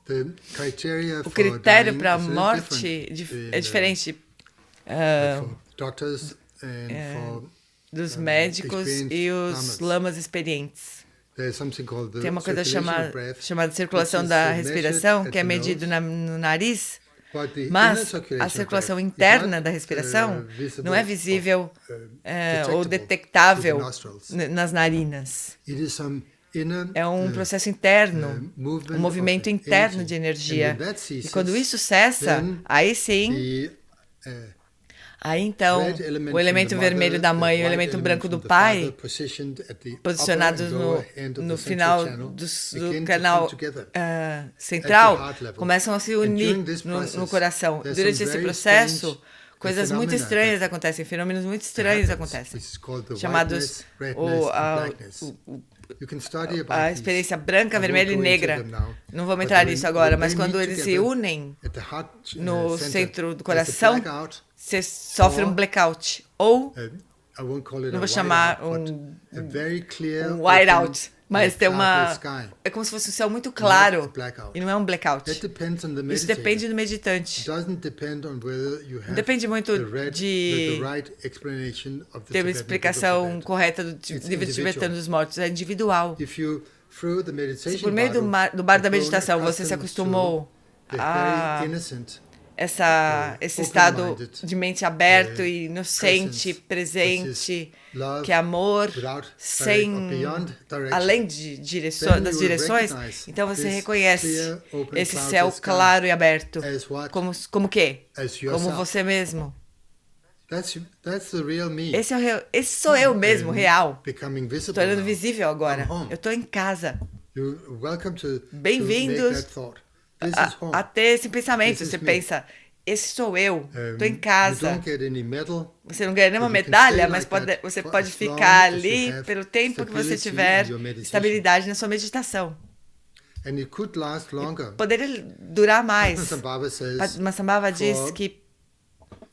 the criteria O for critério dying para a is very morte different é in, diferente for doctors and for dos médicos e os lamas. lamas experientes. there's something called the Tem uma coisa circulation of breath, chamada circulação which is, da measured respiração, at que é the medido nose. no nariz, But the inner mas circulation a of circulação breath is interna not, da respiração visible não é visível ou detectable detectável to the nostrils. nas narinas. It is some inner, É um processo interno, movement um movimento of interno energy. de And energia. when that ceases, E quando isso cessa, then aí sim, the aí então red element o from elemento the vermelho mother, da the mãe e o white elemento element branco from do the pai, father, positioned at the posicionados upper and lower end of no the final central channel, do begin to canal come together. central, heart level. começam a se And unir during this no process, coração. there's Durante some esse very processo, strange coisas muito phenomena estranhas that acontecem, fenômenos muito estranhos acontecem, Which is called the chamados whiteness, o, redness, and a, blackness. You can study about a these. experiência branca, I won't vermelha e go into negra. them now. Não vamos But entrar when- nisso agora, when mas they quando meet eles se together unem at the heart, no center, centro do there's a coração, blackout, você sofre um or- blackout. Ou, I won't call it não a vou chamar whiteout, but a very clear, um whiteout, open, mas tem uma... cloudless sky. É como se fosse um céu muito claro. blackout. E não é um blackout. That depends on the Isso meditator. depende do meditante. It doesn't depend on whether you have Depende muito the right explanation of the ter uma Tibetan Book of the explicação Dead. correta do It's livro individual. tibetano dos mortos. É individual. If you, through the Se meditation por meio do bar da you've grown meditação você se accustomed acostumou to the a very innocent, esse estado open-minded, de mente aberta e inocente, presence, presente, love, que é amor, without sem, or beyond direction. além de Then das you direções, recognize então você this reconhece clear, open, esse cloudless céu sky claro e aberto. as what? Como quê? As Como yourself. você mesmo. That's the real me. Esse sou eu mesmo, real. Becoming visible Estou olhando now. visível agora. I'm home. Eu estou em casa. You're welcome to make Bem-vindos that thought. This is home. a ter esse pensamento. This is Você me. pensa, esse sou eu. Estou em You casa. don't get any medal. Você não ganha nenhuma But you can medalha, stay mas like that você for pode as long ficar as you ali have pelo tempo que você stability tiver in your meditation. estabilidade na sua meditação. And it could last longer. Poderia durar mais. Padmasambhava says, Padmasambhava diz que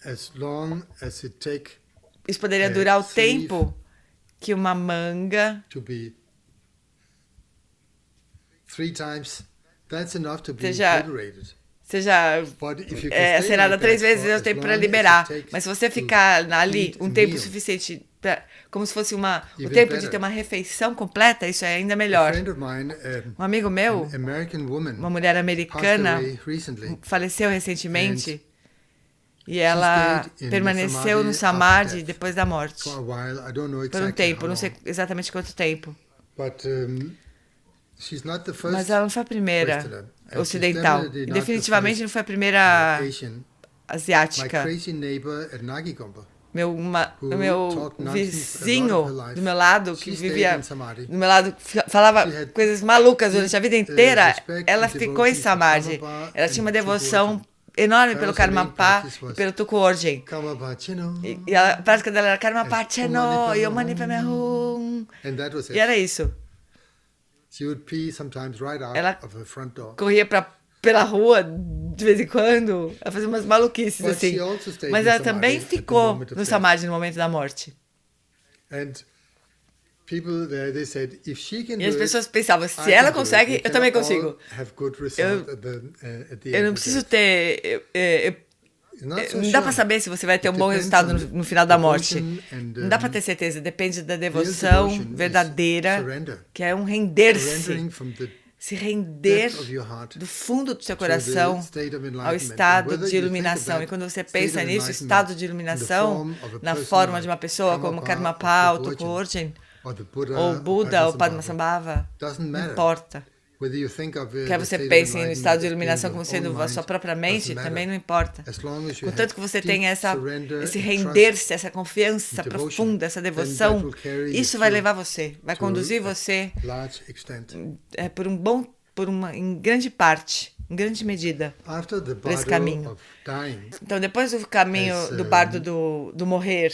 as long as it take isso poderia durar o three tempo que uma manga to be 3 times, that's enough to be Seja- liberated. seja But if you can stay acenada like 3 that vezes for é o as tempo long para as it liberar. takes Mas se você to ficar ali eat um a tempo meal, suficiente, como se fosse o Even tempo de better. ter uma refeição completa, isso é ainda a melhor. friend of mine, Um amigo meu, an American woman, uma mulher passed americana, away recently. faleceu recentemente e ela stayed in permaneceu no Samadhi Samadhi after death. depois da morte. For a while, I don't know Por exactly um tempo, how não sei long. exatamente quanto tempo. But she's not the first Mas ela não foi a primeira Westerner. And ocidental. she's definitely E not the definitivamente first, não foi a primeira Asian. My asiática. crazy neighbor at Nagigomba, O who meu talked nonsense a lot vizinho of her life. do meu lado, que She stayed vivia in Samadhi. do meu lado, falava She had coisas malucas durante a vida inteira, respect ela and ficou em devotion for Samadhi. Karmapa Ela tinha uma and devoção Tuku enorme Her pelo also main Karmapa practice e was pelo Tuku Orjen. Karmapa Chino. E a prática dela era Karmapa Om Cheno Mani e Padme Om Mani Padme Hum. And that was E it. era isso. She would pee sometimes right out Ela of her front door. Corria pela rua de vez em quando, ela fazia umas maluquices But assim. she also stayed Mas in ela Samadhi também at the ficou moment of no death. Samadhi no momento da morte. And people there, they said, if she can E as do pessoas it, pensavam, I se can ela do it. consegue, We eu também cannot all consigo. have good result at the Eu end não of preciso death. ter. It's not so Não dá sure. pra saber se você vai ter um bom Depends resultado on no final da morte. devotion and, Não dá pra ter certeza. Depende da real devoção devotion is verdadeira, surrender. que é um render-se. Surrendering from the Se render depth of your heart do fundo do seu to the coração state of ao enlightenment. estado And whether de you think iluminação. of E quando você that state pensa of nisso, enlightenment estado de in the iluminação, form of a na person forma like de uma pessoa como Karmapa ou Tuku Orjen, or the Buddha, ou Buda ou Padmasambhava, Padmasambhava, doesn't não matter. importa. Whether you think of Quer the você state of pense no enlightenment estado de as being iluminação your como own sendo a mind, sua própria mente, doesn't também matter. não importa. As long as you Contanto have que você deep tenha surrender esse and render-se, essa and confiança devotion, profunda, essa then that devoção, will carry you isso vai through levar você, vai to conduzir você large extent. em grande parte, em grande medida, After the por esse bardo caminho. of dying Então, depois do caminho As, do bardo do morrer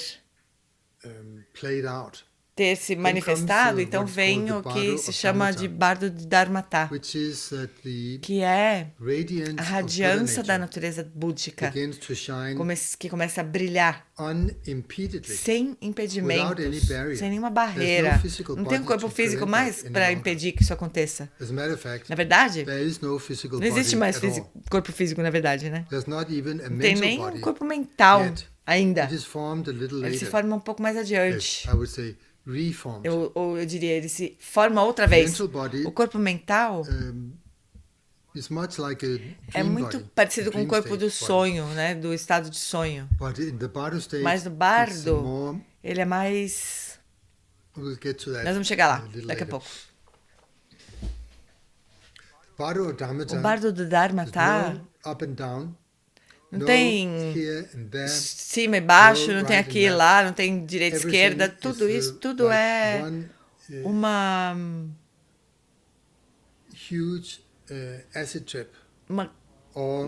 played out, ter se comes, manifestado, então what's vem called o the que bardo se of chama Dharmata, de bardo de Dharmata, which is that the que é radiance a of Buddha radiância da nature natureza búdica, begins to shine que começa a brilhar unimpededly. sem Without any impedimentos, barrier. sem nenhuma There's no barreira. physical Não tem um body corpo to físico prevent mais that any para longer. impedir que isso aconteça. As a matter of fact, Na verdade, there is no physical não existe body mais at all. corpo físico, na verdade, né? There's not even a Não tem mental nem um body corpo mental yet. ainda. It is formed a little Ele se later. forma um pouco mais adiante. Yes, I would say reformed. Ou eu diria, ele se forma outra vez. Mental body, O corpo mental is much like a é dream muito body, parecido a com o dream corpo state do body. sonho, né? Do estado de sonho. But in the bardo state, Mas no it's bardo, more, ele é mais... we'll get to that Nós vamos chegar lá, a little daqui a later. pouco. Bardo of Dharmata, O bardo do there's Dharmata no up and down, não no tem here and there. cima e baixo, no não tem right aqui e and left. lá, não tem direita e Everything esquerda. is, Tudo isso, tudo like é one uma huge acid trip uma or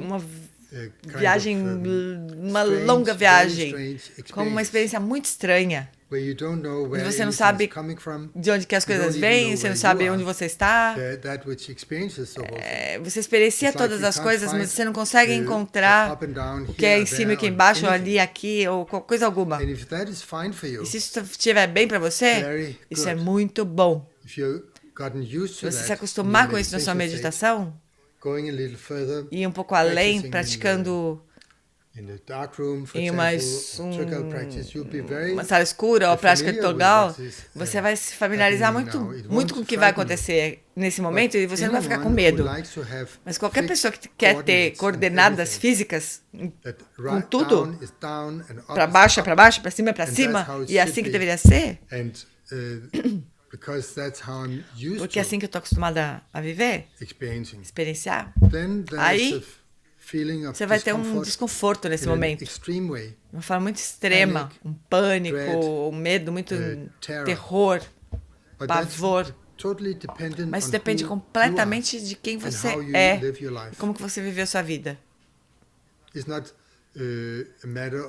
viagem, viagem, uma longa viagem, como uma experiência muito estranha, onde você não sabe de onde que as coisas vêm, você não sabe onde você está. Você experiencia todas as coisas, mas você não consegue encontrar o que é em cima e o que é embaixo, ali, aqui, ou coisa alguma. E se isso estiver bem para você, isso é muito bom. Se você se acostumar com isso na sua meditação, ir um pouco além, praticando em uma sala escura ou prática togal, você vai se familiarizar muito com o que vai acontecer nesse momento e você não vai ficar com medo. Mas qualquer pessoa que quer ter coordenadas físicas com tudo, para baixo é para baixo, para cima é para cima, e é assim que deveria ser, porque é assim que eu estou acostumada a viver, experienciar, aí você vai ter um desconforto nesse momento, de uma forma muito extrema, um pânico, um medo, muito terror, pavor. Mas isso depende completamente de quem você é e como que você viveu a sua vida.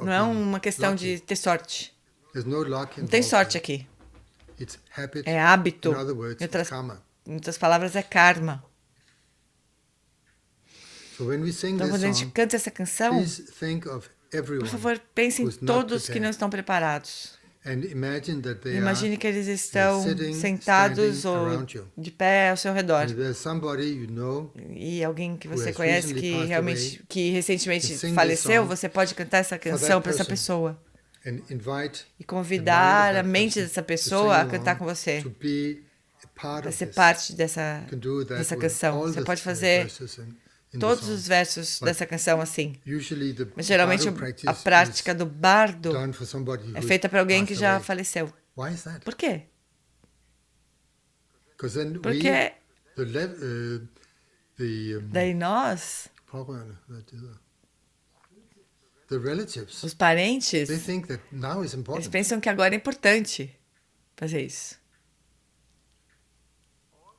Não é uma questão de ter sorte. Não tem sorte aqui. É hábito. Em outras palavras, é karma. So when we sing Então, this quando a gente song, canta essa canção, please think of por everyone favor, pense em who's not todos que não prepared. estão preparados. And imagine that they Imagine que eles estão sitting, sentados standing ou around you. de pé ao seu redor. And there's somebody you know E alguém que você has conhece recently que passed realmente, away, que recentemente and sing faleceu, this song você pode cantar essa that canção para essa person. pessoa and invite e the convidar mind a of that mente person dessa to pessoa sing a cantar along, com você, to be a part para of ser this. parte dessa, You can do that dessa with canção. all Você the pode fazer verses in the todos song. os versos But dessa canção assim. Usually the Mas geralmente bardo practice a prática is do bardo done for somebody é who's feita para alguém que passed já away. faleceu. Why is that? Por quê? Because then Porque daí nós, the relatives, os parentes, they think that now is eles important. pensam que agora é importante fazer isso.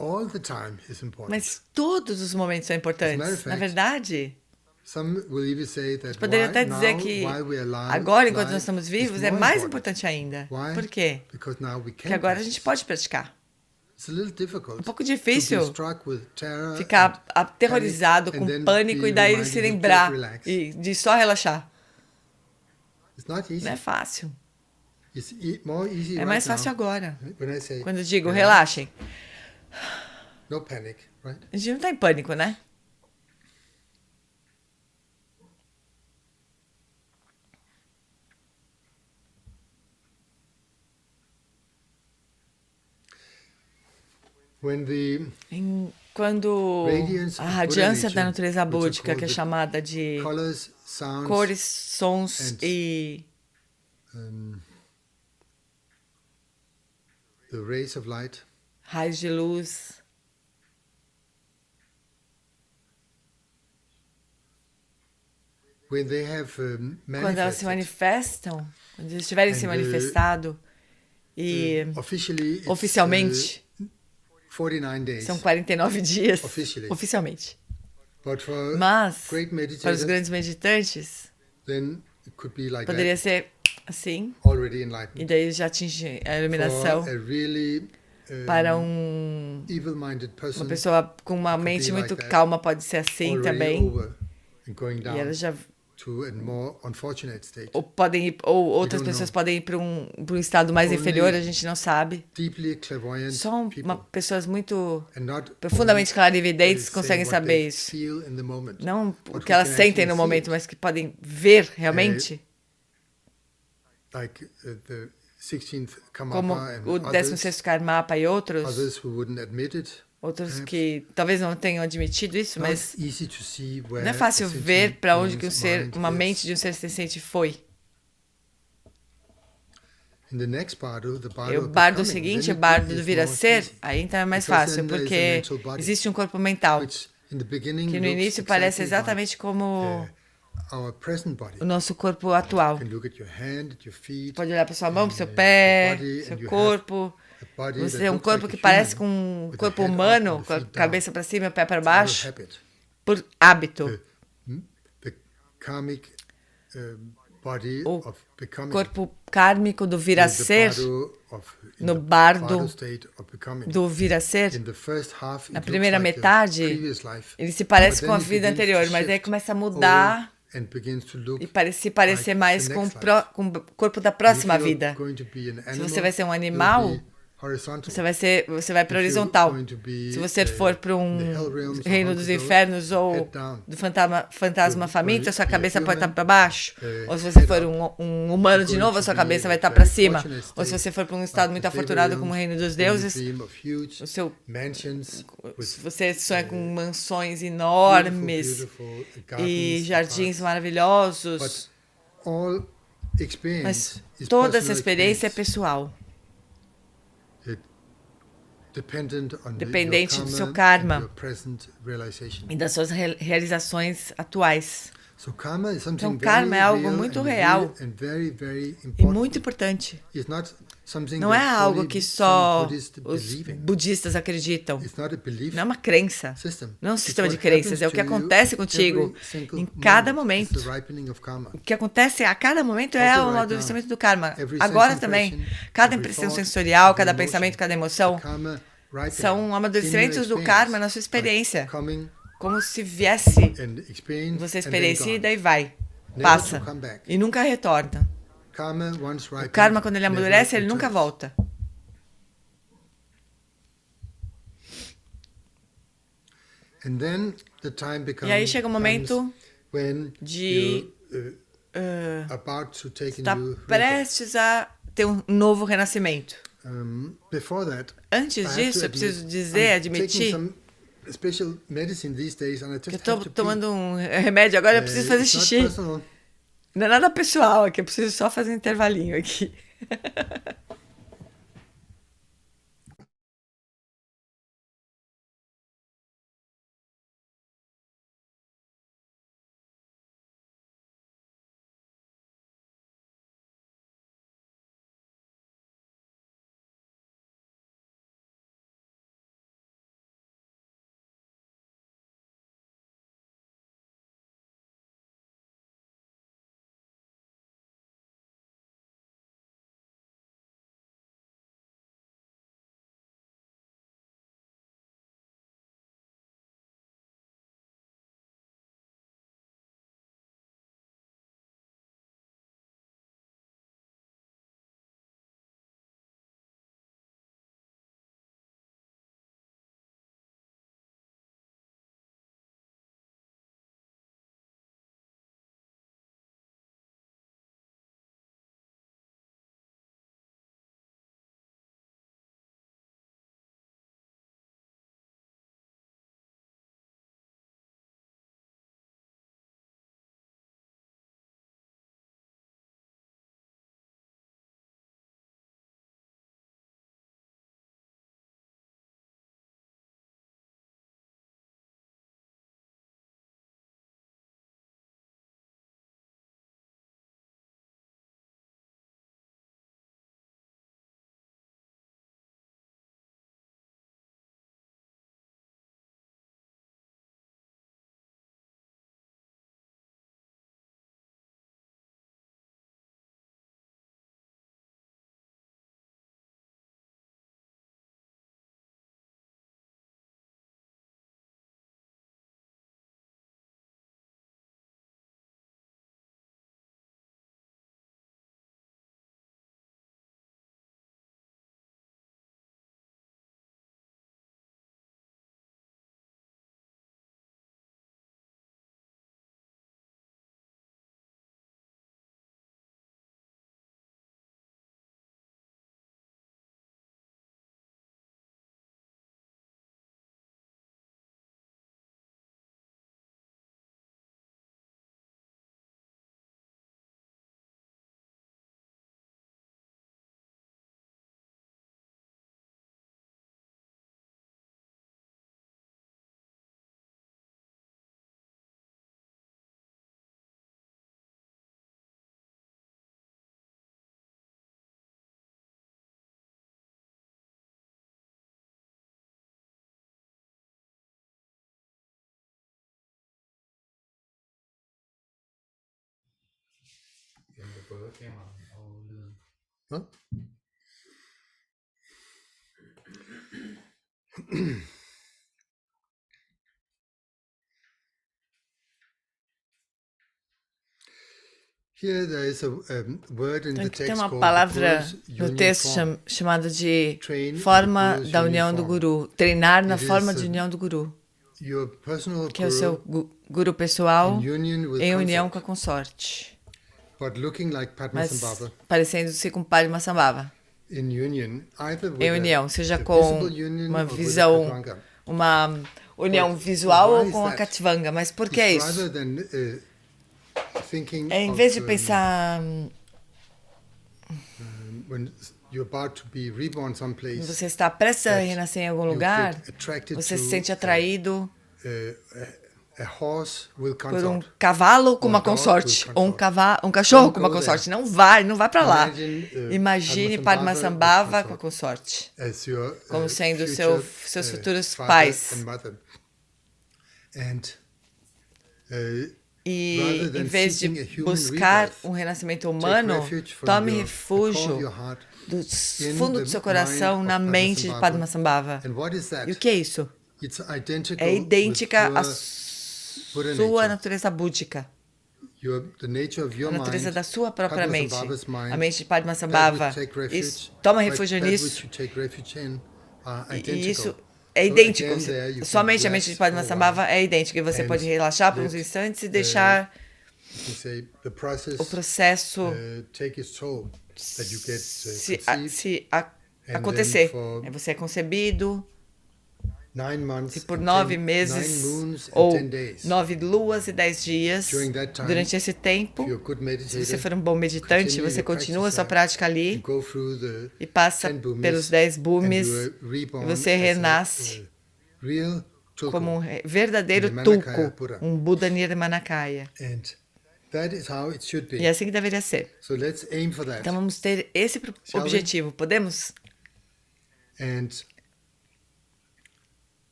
All the time is important. Mas todos os momentos são As a matter importantes. of Na fact, verdade, Some will even say that poderia até dizer now, que while we are alive, agora, enquanto nós life estamos is vivos, é more mais important. importante ainda. Why? Por quê? Because now we can Porque agora a practice. gente pode praticar. It's a little difficult Um pouco to be difícil struck with terror ficar and aterrorizado panic com and then pânico be e daí reminded se to just lembrar relax. e de só relaxar. It's not easy. Não é fácil. It's more easy É right mais now fácil agora. when I say, Quando eu digo relax, relaxem, no panic, right? a gente não tá em pânico, né? When the Quando radiance a of radiância Buddha da nature, natureza which are búdica, que é called the chamada de colors, sounds, cores, sons and e the rays of light, raios de luz, when they have quando elas se manifested, manifestam, quando eles estiverem se And, manifestado, e officially, it's, oficialmente 49 days. são 49 dias, Officially. oficialmente. But for Mas, great para os meditators, grandes meditantes, then it could be like poderia that, ser assim, already e enlightened. daí já atinge a iluminação. For a really Para evil-minded person, uma pessoa com uma could mente be muito like that, calma pode ser assim already também. over and going E down elas já to a more unfortunate state. ou outras don't pessoas know. podem ir para um estado mais Only inferior, a gente não sabe. Deeply clairvoyant Só people, pessoas muito and not profundamente clarividentes say conseguem what saber they isso. feel in the moment. Não But o que who elas can sentem actually no see momento, it. mas que podem ver realmente, Like the 16th Karmapa como and o 16º Karmapa e others who wouldn't admit it. outros perhaps. que talvez não tenham admitido isso, Not mas easy to see where não é fácil a sentient ver para onde que being's mind uma is. mente de um ser senciente foi. In the next bardo, the bardo E o of bardo becoming, seguinte, then o bardo it do is vir a more ser, easy. aí então é mais Because fácil, then there is a porque mental body, existe um corpo mental, which in the beginning que no looks início parece exactly exatamente como like, our present body. o nosso corpo atual. You can look at your hand, at your feet, Pode olhar para sua mão, para o seu your pé, body, and seu you corpo. a body Você that tem um looks corpo like que a parece human, com um with the corpo head up humano, and the com a feet down. cabeça para cima e o pé para It's out of baixo, habit. por hábito. The karmic body O of becoming corpo kármico do vir a is the ser, bardo of, in no the bardo state of becoming. do vir a ser, In the first half, it na looks primeira like the metade, previous life, ele se parece but com a then it vida begins to anterior, mas aí shift começa a mudar over and begins to look e se parecer like mais the com, next com o corpo da If próxima you're vida. going to be an Se animal, você vai ser um you'll animal, be horizontal. você vai para If you're horizontal. going to be, Se você for para in the hell realms, reino or dos how to go, infernos ou head down. do fantasma faminto, a sua You're cabeça pode estar human, para baixo. Ou se você head for up. um humano de You're novo, going a sua to cabeça be vai estar a para very cima. fortunate Ou se state, você for para um estado like muito the favored afortunado como o realms, reino dos then you deuses, dream of huge o seu, mansions with se você sonha com mansões enormes beautiful e gardens, jardins parks. maravilhosos, But all experience mas is toda essa personal experiência é experience. pessoal. Dependent on Dependente your do seu and karma. your present realization. E das suas realizações atuais. So karma is something Então, karma é algo very muito real real and very, very e important. muito importante. It's not something Não é that algo only que some só Buddhists os believe in. budistas acreditam. It's not a belief Não é uma crença. system. Não é um It's sistema de what crenças. happens É o que to you acontece contigo every single em cada moment. It's momento. the ripening of karma. O que acontece a cada momento é Also o right amadurecimento do karma. Every Agora sense também, impression, cada every impressão thought, sensorial, every cada emotion, pensamento, cada emoção the karma ripening são in your amadurecimentos do experience, karma na sua like experiência. coming como se viesse, and experience você and then experiencia e gone. daí vai, Never passa, to come back. e nunca retorna. Karma, once O ripened, karma, quando ele never amadurece, ele nunca returns. volta. And then the time E aí chega o momento comes when de about to take estar a new rebirth. prestes a ter um novo renascimento. Before that, Antes I have disso, to eu preciso admit, dizer, I'm taking admitir, some special medicine these days, and I que eu just estou have to tomando um remédio agora, eu preciso fazer it's not xixi. personal. Não é nada pessoal aqui, eu preciso só fazer um intervalinho aqui. Huh? Here there is a word in Então, the aqui tem text uma called palavra the Guru's no Union texto Form. chamada de Train in forma the Guru's da união do uniform. guru. Treinar na It forma is, de união do guru. Your personal Que é o seu guru guru pessoal in union with em união com a consort, consorte. but looking like Mas Padmasambhava. parecendo-se com Padmasambhava. In union, either with Em união, seja a com visible union uma or with a visão, Katvanga. uma união But visual why ou is com a that? Katvanga. Mas por que It's isso? rather than thinking Em of, vez de pensar when you're about to be reborn someplace, você está prestes a renascer em algum lugar, get attracted você se to, sente atraído a horse with por consort. um cavalo com Or uma a dog consorte, with ou consort. um cachorro Don't com uma go consorte. there. Não vai para lá. Imagine, Imagine Padmasambhava Padmasambhava com a consorte, as your, como sendo future, seus futuros father pais. and mother. And E rather than em vez de seeking a human buscar rebirth, um renascimento take humano, refuge from tome the core refúgio of your heart do in fundo the do seu coração mind na of mente de Padmasambhava. And what is that? E o que é isso? it's identical é idêntica à with Buddha sua nature. natureza búdica, The nature of your a natureza mind, da sua própria mente. Padmasambhava's mind, A mente de that Padmasambhava, which take refuge, isso, toma refúgio that nisso, which you take refuge in are e identical. isso é So idêntico. again there you can Somente a mente de rest for a Padmasambhava while. é idêntica, e você And pode relaxar por uns let instantes e deixar You can say the process o processo take its toll, that you get se and acontecer. then for Aí você é concebido, 9 months e por and 9 10 meses 9 moons and ou 10 days. 9 luas e 10 dias, During that time, durante esse tempo, if you're a good se meditator, você for um bom meditante, continue você your continua a practice sua there, prática you ali go through the e passa 10 bhumis, pelos 10 and bhumis, you are e reborn você as a renasce real tulku. como um verdadeiro Nirmanakaya tulku, Buddha. um Buda Nirmanakaya. And that is how it should E be. é assim que deveria ser. So let's aim for that. Então vamos ter esse Shall we? objetivo. Podemos? And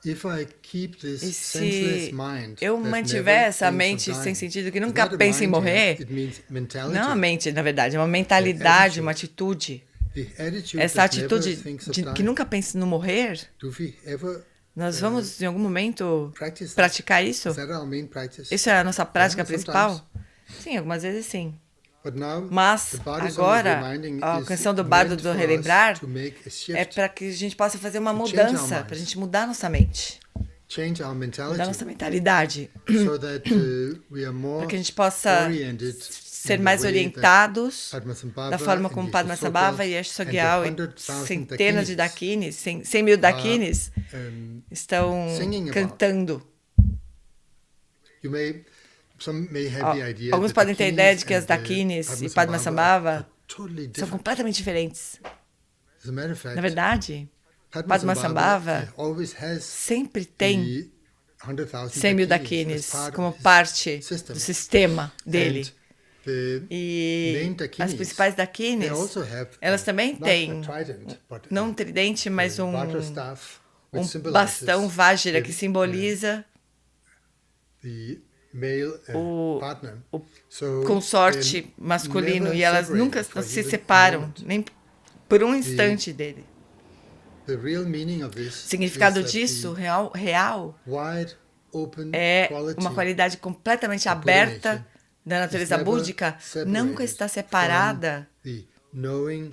if I keep this E senseless se mind eu that mantiver never essa thinks of mente dying, sem sentido, que it's nunca not a pensa em mind here, morrer, it means mentality. não é uma mente, na verdade, é uma mentalidade, uma atitude. The attitude Essa that never atitude thinks of que dying. nunca pensa no morrer, Do we ever nós vamos, em algum momento, practice that? praticar isso? Is that our main practice? Isso é a nossa prática sometimes. principal? Sim, algumas vezes sim. But now, Mas, the Bardo song is agora, reminding a is canção do Bardo meant do for us Relembrar to make a shift, é para que a gente possa fazer uma To change our mudança, minds. para a gente mudar nossa mente, change our mudar mentality, nossa mentalidade, so that we are more para que a gente possa oriented ser in the mais way that orientados Padmasambhava da forma and como Yeshashoka Padmasambhava e and the Yeshasogya e 100,000 centenas de dakinis dakinis, 100 mil dakinis, estão singing about. cantando. Some may have the idea Alguns that podem ter a ideia de que dakinis as dakinis e Padmasambhava are totally são different. completamente diferentes. As a matter of fact, Na verdade, Padmasambhava Padmasambhava always has sempre tem the 100,000 100 mil dakinis dakinis as part como of his parte system. do sistema dele. And the E main dakinis, as principais they dakinis, also have elas também not têm, a trident, but não um tridente, mas um Vajrastaff, which symbolizes bastão Vajra que the- simboliza the male o- partner. o So consorte they masculino, never e elas separate nunca for se even a separam, moment. nem por um instante dele. The real meaning of this O significado is that disso, the real, wide open é quality uma qualidade completamente Buddha aberta nature da natureza is never búdica, separated nunca está from separada the knowing,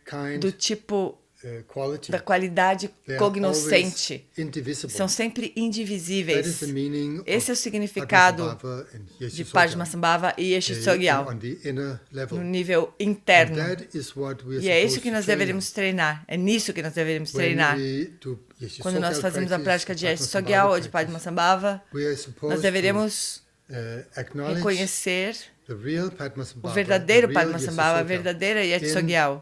kind, do tipo quality. da qualidade They are cognoscente. always indivisible. São sempre That indivisíveis. is the meaning Esse é o of significado Padmasambhava and de Yeshasogya, Padmasambhava e Yeshasogya on the inner level. no nível And interno. that is what we are E é isso supposed que to nós train deveríamos treinar. É nisso que nós deveríamos When treinar. we do Quando nós Yeshasogya fazemos a practice, prática de Padmasambhava Yeshasogya ou de practice, Padmasambhava, we are nós supposed deveríamos to acknowledge reconhecer the real o Padmasambhava, verdadeiro the real Padmasambhava, a Yeshasogya verdadeira in, Yeshasogya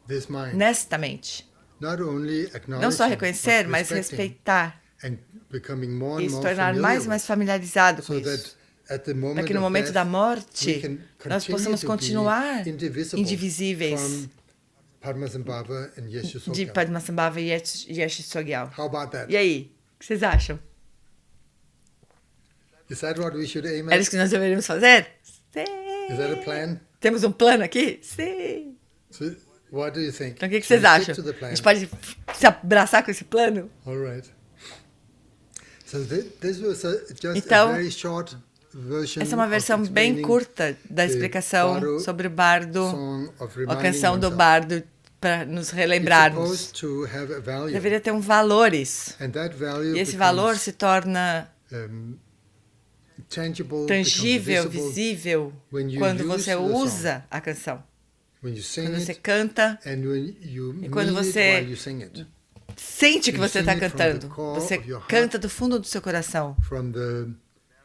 this mind. nesta mente. Not only Não acknowledging, só reconhecer, but mas respecting respeitar and becoming more e and se more tornar familiar mais e with, mais familiarizado com so isso. that at the moment Para que no of momento death, da we morte can nós continue possamos to continuar be indivisible indivisíveis from Padmasambhava and de Yeshasogya. Padmasambhava e Yeshasogya. How about that? E aí, o que vocês acham? Is that what we should aim É at? isso que nós deveríamos fazer? Is that a Sim. plan? Temos um plano aqui? Sim. So, what do you think? Então o que Should vocês we stick acham? to the plan? A gente pode se abraçar com esse plano? All right. So this was just Então, a very short version essa é uma of versão bem explaining curta da the explicação Bardo sobre o bardo, song of a reminding canção do oneself. bardo, para nos It's relembrarmos. supposed to have a value. Deveria ter um valor isso. And that value E esse becomes, valor se torna tangible, tangível, becomes visible visível, when you quando use você the song. usa a canção. when you sing Quando você it canta, and when you E quando mean você it while you sing it. sente que You você sing está it from cantando. the core Você of your heart. canta do fundo do seu coração, From the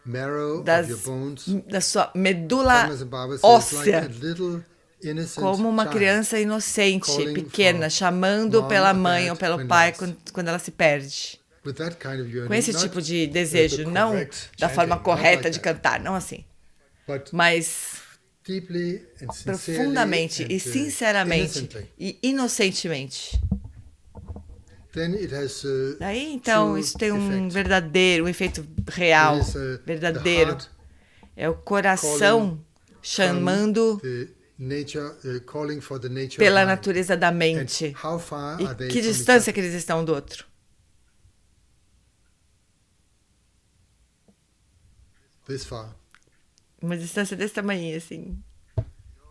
marrow das, of your bones. da sua medula Padmasambhava says, óssea, like a little innocent como uma child. criança inocente, calling pequena, for chamando mom pela or mãe dad ou pelo when pai lost. quando ela se perde. With that kind of yearning, Com esse not tipo de the desejo, não correct da forma chanting, not correta like de that, cantar, não assim, but mas deeply and sincerely profundamente and, e sinceramente innocently. e inocentemente. Then it has Daí, então, true isso tem um effect. verdadeiro, um efeito real, It is, the verdadeiro. heart É o coração chamando the calling for the nature pela of mind. natureza da And mente. how far E are they que from each distância other? que eles estão um do outro? This far. Uma distância desse tamanho, assim.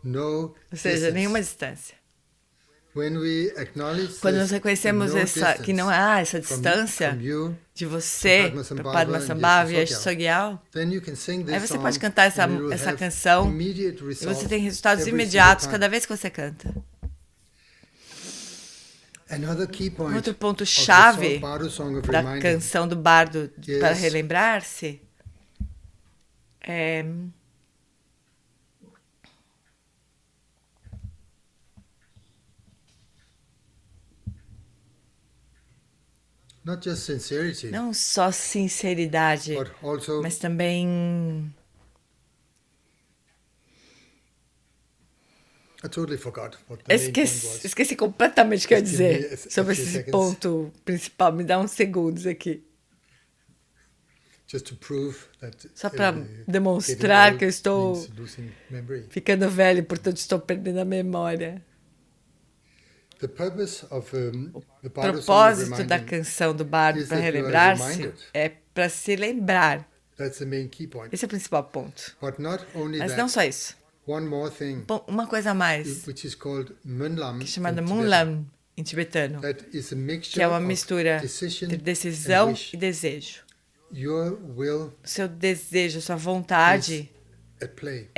No Ou seja, distance. nenhuma distância. When we acknowledge Quando this, nós reconhecemos no essa, que não há essa from distância you, de você para Padmasambhava e Yashu Sogyal, then you can sing this aí você song pode cantar essa, and you will essa have canção immediate e results você tem resultados every imediatos single cada time. vez que você canta. Another key Um point outro ponto of the chave song, Bardo Song of da Reminding canção do bardo para Yes. relembrar-se é not just sincerity, não só sinceridade, but also mas também I totally forgot what the main point was. esqueci completamente o que eu ia Just give me dizer a sobre few esse seconds. ponto principal. Me dá uns segundos aqui. Just to prove that Só para getting demonstrar old que eu estou means losing memory. ficando velho, portanto estou perdendo a memória. The purpose of the O Bardo Song of propósito da Reminding, canção do bardo is para that you are relembrar-se reminded. é para se lembrar. that's the main key point. Esse é o principal ponto. But not only Mas that, não só isso. one more thing, Bom, uma coisa a mais, which is called Munlam, que é chamada in Tibetan. Munlam em tibetano, That is a mixture que é uma of mistura decision entre and decisão wish. e desejo. Your will O seu desejo, sua vontade at play.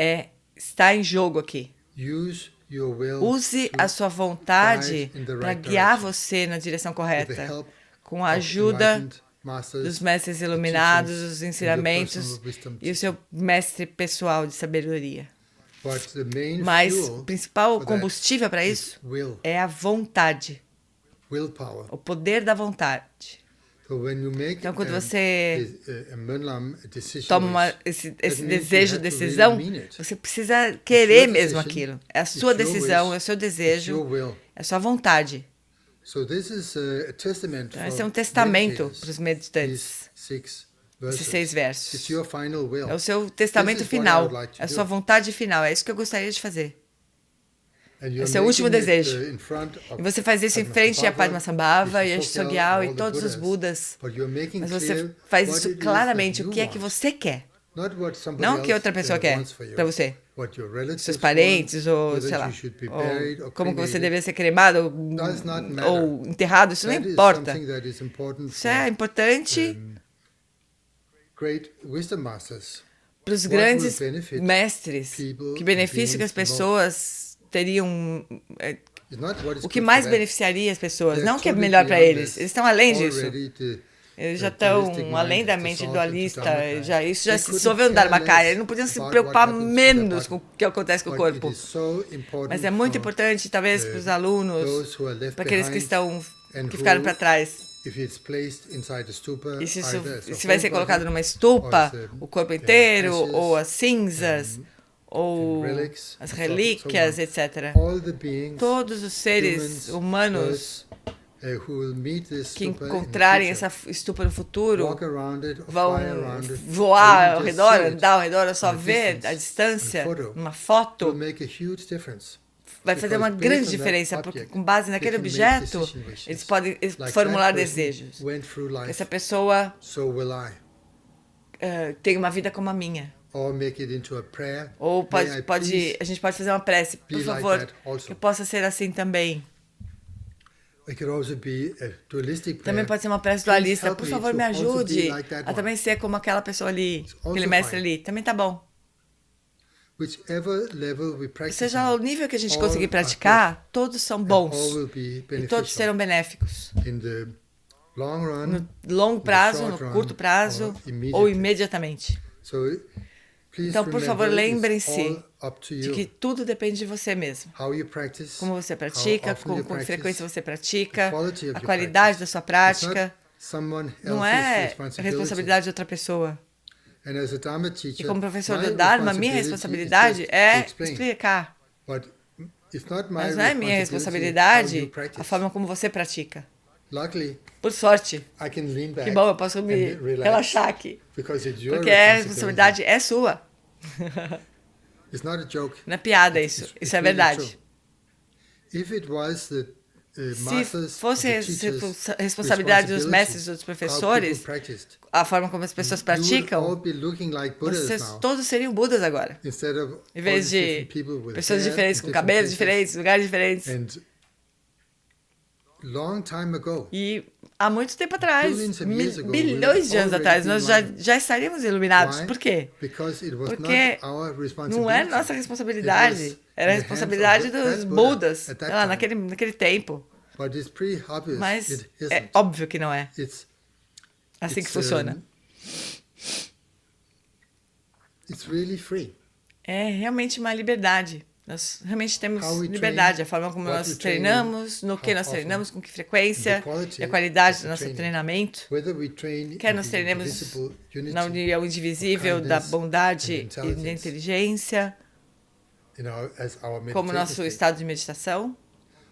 está em jogo aqui. Use your will Use to a sua vontade guide in the para right guiar direction, você na direção with the correta, help com a of ajuda enlightened masters, dos mestres the iluminados, teachings, os and your ensinamentos personal wisdom e o seu mestre pessoal de sabedoria. But the main Mas fuel o principal for that combustível para is isso will, é a vontade, willpower. o poder da vontade. So when you make Então, quando você a Munlam decision, toma wish, esse that means desejo, you have to decisão, really mean it. você precisa querer your mesmo decision, aquilo. É a it's sua your decisão, wish, é o seu It's desejo, your will. é a sua vontade. So this is a testament Então, for esse é um testamento meditators, para os meditantes. these 6 Esses verses. 6 versos. It's your final will. É o seu testamento This is what I final, would like to é a do. sua vontade final. É isso que eu gostaria de fazer. And you're Esse é o último making it, desejo. in front of E você faz isso em frente a Padmasambhava e a Yashu Sogyal, Sogyal all e the todos os Buddhas. Budas. But you're making Mas clear você faz what isso it is claramente, that o que é you que want. você quer. Not what somebody Não o que else, outra pessoa quer wants for you. para você. What your relatives Seus parentes, want, ou whether sei lá, you should be buried ou or como que você cremated. deveria ser cremado Does not matter. ou enterrado, isso não That is importa. something that is important Isso é for, importante great wisdom masters. para os What grandes will benefit mestres, people que benefício que beings as pessoas teriam. It's not what is O que good mais for them. beneficiaria as pessoas, They're não o que é totally melhor para beyond eles. this. Eles estão além disso. Already Eles já the dualistic estão mind além da has mente dissolved dualista. into Dharmakaya. Isso já They se couldn't dissolveu no care Dharmakaya. less Eles não podiam se about preocupar what happens to menos the com o body. que acontece com o But it corpo. is so important Mas é muito for importante, talvez, para os alunos, those who are left para aqueles que behind estão and que ficaram who, para trás. if it's placed inside a stupa, E se, either as a se vai whole ser colocado body numa estupa, or as, o corpo inteiro, ashes, ou as cinzas, ou relics, as and relíquias, so on. etc. All the beings, Todos os seres humans, humanos who will meet this que stupa in the encontrarem future, essa estupa no futuro walk around it or vão fly around it, voar or ao even just redor, see it andar ao redor, ou só at a ver distance, a distância, on a photo, numa will foto, make a huge difference. vai fazer uma Because grande based on that diferença, porque object, com base naquele they can make objeto, decision wishes. eles podem Like formular that person desejos. went through life, Essa pessoa so will I. tem uma vida como a minha. Or make it into a prayer. Ou May I please a gente pode fazer uma prece, por be like favor, that also. que eu possa ser assim também. It could also be a dualistic prayer. Também pode ser uma prece Please dualista. help Por me favor, to me also be ajude like that a one. também ser como aquela pessoa ali, also aquele mestre fine. ali. Também tá bom. Whichever level we practice Seja on, o nível que a gente all conseguir are praticar, todos são all bons. will be E todos beneficial serão benéficos. in the long run. No longo prazo, short no run, curto prazo or immediately. ou imediatamente. So, please Então, por favor, remember, lembrem-se it's all up to de you. que tudo depende de você mesmo. How you practice, Como você how pratica, often com you que practice, frequência você pratica, the quality of a your qualidade practice. da sua It's prática. not someone Não else's é responsibility. responsabilidade de outra pessoa. And as a Dharma teacher, E como professor my do Dharma, minha responsibility responsabilidade is just é to explain. explicar. But it's not my Mas não é minha how you responsabilidade practice. a forma como você pratica. Luckily, Por sorte. I can lean back Que bom, eu posso me and relax, relaxar aqui. because it's your Porque a responsabilidade é sua. It's not a joke. Não é piada It's- isso. it's Isso é really verdade. true. If it was the Se masters fosse or a the teachers' responsabilidade dos mestres e dos how people professores, practiced, a forma como as pessoas you would all praticam, be looking like Buddhas vocês now, todos seriam Budas agora. instead of Em all vez these de different people with pessoas hair diferentes, in com different cabelos places. diferentes, lugares diferentes. And long time ago, E há muito tempo atrás, Billions of years ago, bilhões de we anos would atrás, already nós be já estaríamos iluminados. why? Por quê? Because it was Porque not our não é responsibility. nossa responsabilidade, It was era a in the hands responsabilidade of that dos Buddha Budas, at sei that lá, time. naquele tempo. But it's pretty obvious Mas it é isn't. óbvio que não é It's assim que funciona. It's really free. É realmente uma liberdade. Nós realmente temos How we liberdade. train, A forma como what nós we train, treinamos, no que how nós often, treinamos, com que frequência, the quality e a qualidade of do the nosso training. treinamento. Whether we train Quer in nós the treinemos indivisible unity na união indivisível da kindness bondade and e da intelligence, inteligência, as our como meditation nosso state, estado de meditação,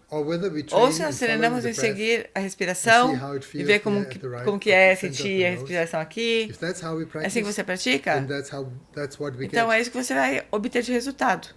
or whether we train ou se in nós following treinamos the em breath, seguir a and respiração see how it e feels ver como here at the right que é center of sentir the a nose. respiração aqui. If that's how we É practice, assim que você pratica? then that's what we Então get. é isso que você vai obter de resultado.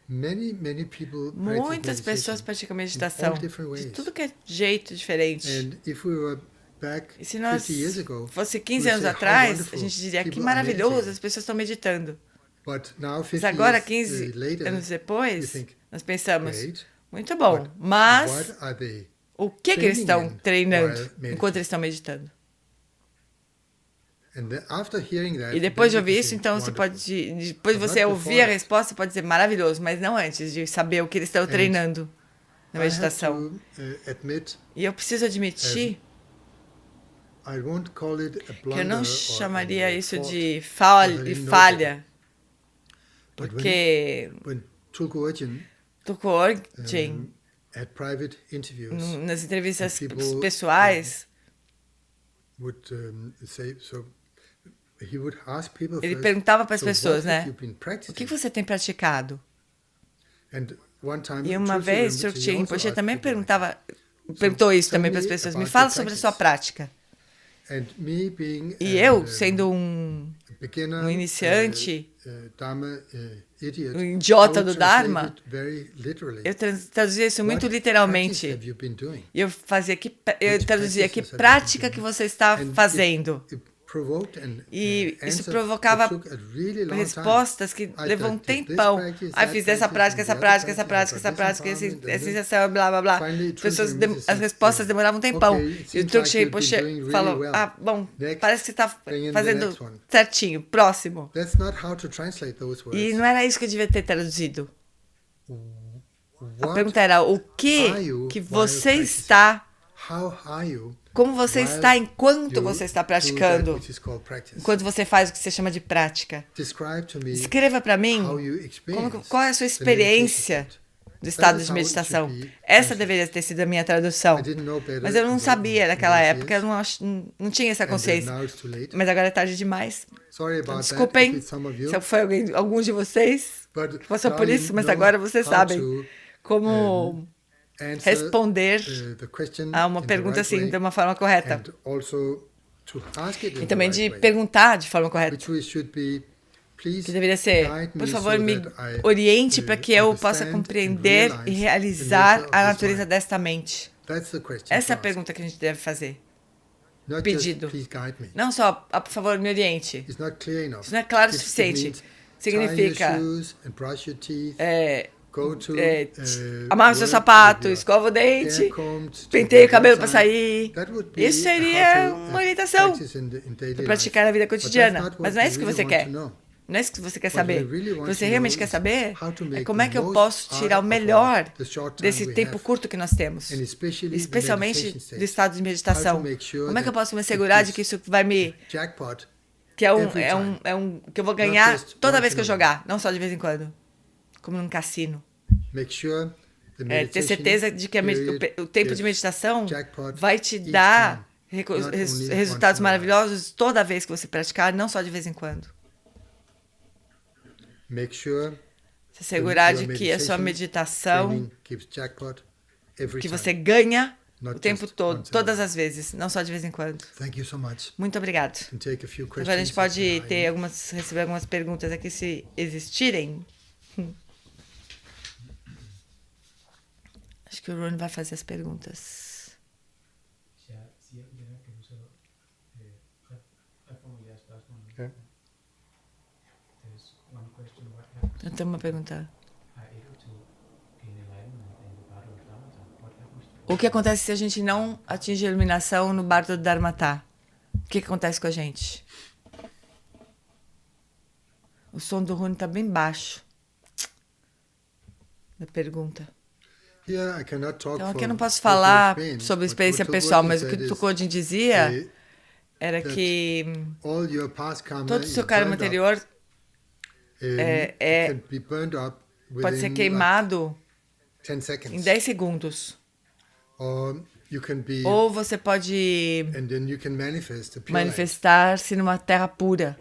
Many people practice Muitas pessoas meditation praticam in meditação all different de ways. tudo que é jeito diferente. And if we were back E se nós 50 years ago, fosse we 15 would anos say, how atrás, a wonderful, gente diria que people are maravilhoso, meditating. as pessoas estão meditando. But now, Mas 50 agora, years 15 later, anos you depois, think, nós pensamos, great, muito bom, but mas what are they o que eles training estão in treinando while meditating? enquanto eles estão meditando? And then after hearing that, E depois de then you ouvir can isso, say, então você wonderful. pode, depois de But você not ouvir before a that. resposta, você pode dizer maravilhoso, mas não antes de saber o que eles estão And treinando na I have meditação. to admit, E eu preciso admitir I won't call it a que eu blunder não or chamaria a isso fault, de because I didn't know falha, but porque when Tulku Urchin Tulku Urchin, had private interviews, nas entrevistas and people, pessoais, would say, so he would ask people ele first, perguntava para as so pessoas, what have né? you been O practicing? que você tem praticado? And one time, E uma Tulku vez, Rinpoche Trungchen also Rinpoche asked também people, perguntou isso tell também para as me pessoas. Me about fala your sobre a practice. sua prática. And me being E a, eu, sendo um beginner, iniciante, Dharma, idiot, um idiota I would do translate Dharma, it very literally. eu traduzia isso muito What literalmente. practice have you been doing? E eu Which traduzia que practices have you prática been que doing? você está And fazendo. It provoked an E isso answer provocava that took a really long time. respostas que I levam um did this tempão. practice, Aí that fiz essa prática, practice, essa and prática, the essa other prática, essa practice, prática, this empowerment, essa and then sensação, blá, blá, blá. finally As pessoas Trungchen Rinpoche as said, respostas demoravam um tempão. "Okay, it E o seems Trungchen like you've been Rinpoche doing really falou, well. ah, bom, Next, parece que você está bring in the fazendo next one." certinho, próximo. That's not how to translate those words. E não era isso que eu devia ter traduzido. A What pergunta era, o are que you que while você practicing? está, How are you como você while está enquanto you você está do that praticando, which is called practice? enquanto você faz o que você chama de prática. Describe to me Escreva para mim how you experience qual é a sua the experiência meditation state. do estado is de how it meditação. should be Essa translated. deveria ter sido a minha tradução. I didn't know better Mas eu não in sabia naquela those época, eu years, não tinha essa and consciência. now it's too late. Mas agora é tarde demais. Sorry Então, about that, desculpem if it's some of you, se foi alguns de vocês but que passou now por you isso, mas know agora vocês how sabem to, como answer, responder the question a uma in the pergunta right assim way, de uma forma correta. and also to ask it in E também the de right way, perguntar de forma correta. which we should be, please Que deveria ser, guide por me favor, so me that I, oriente para que eu possa understand and compreender realize e the realizar nature of a this natureza mind. desta mente. That's the question Essa é a to ask. pergunta que a gente deve fazer. Not pedido. just, please guide me. Não só, por favor, me oriente. It's not clear enough. Isso não é claro o It suficiente. means Significa tie your shoes and brush your teeth, go to, amarra o seu work sapato, with your escova o dente, hair combed to penteia o the cabelo para outside. sair. That would be Isso how seria to, uma orientação practice in daily para life. praticar na vida But that's cotidiana. not what Mas não é we isso que really você want quer. to know. Não é isso que você quer What we saber. really O que want você to realmente know quer is saber how to é make como é que eu the posso most tirar o out of melhor the short time desse we tempo have. curto que nós temos. And especially the Especialmente meditation state. do estado de meditação. How to make sure Como é que eu that posso me it assegurar de is que isso vai me... jackpot Que é every que eu vou ganhar just toda once vez que eu in a jogar, não só de vez em quando. Como num cassino. Make sure the Ter meditation certeza de que period o tempo de gives meditação jackpot vai te each dar time, not only resultados once in a while. maravilhosos toda vez que você praticar, não só de vez em quando. Make sure se assegurar de your que a sua meditação, training keeps jackpot every que time. você ganha Not o tempo just todo, once in a todas while. as vezes, não só de vez em quando. Thank you so much. Muito obrigado. Can take a few Agora a gente questions pode if there are any. receber algumas perguntas aqui, se existirem. Acho que o Ron vai fazer as perguntas. Ja. Eu tenho uma pergunta. O que acontece se a gente não atinge a iluminação no Bardo do Dharmata? O que acontece com a gente? O som do Rune está bem baixo. Da pergunta. Here I cannot talk Então aqui for eu não posso personal falar experience, sobre but experiência what pessoal, Tugwardin mas o que said is, Tukodin dizia era that que all your past karma todo o is seu karma burned up, anterior can be burned up pode ser within queimado 10 em seconds. 10 segundos. Or you can be, Ou você pode and then you can manifest a pure light. manifestar-se numa terra pura.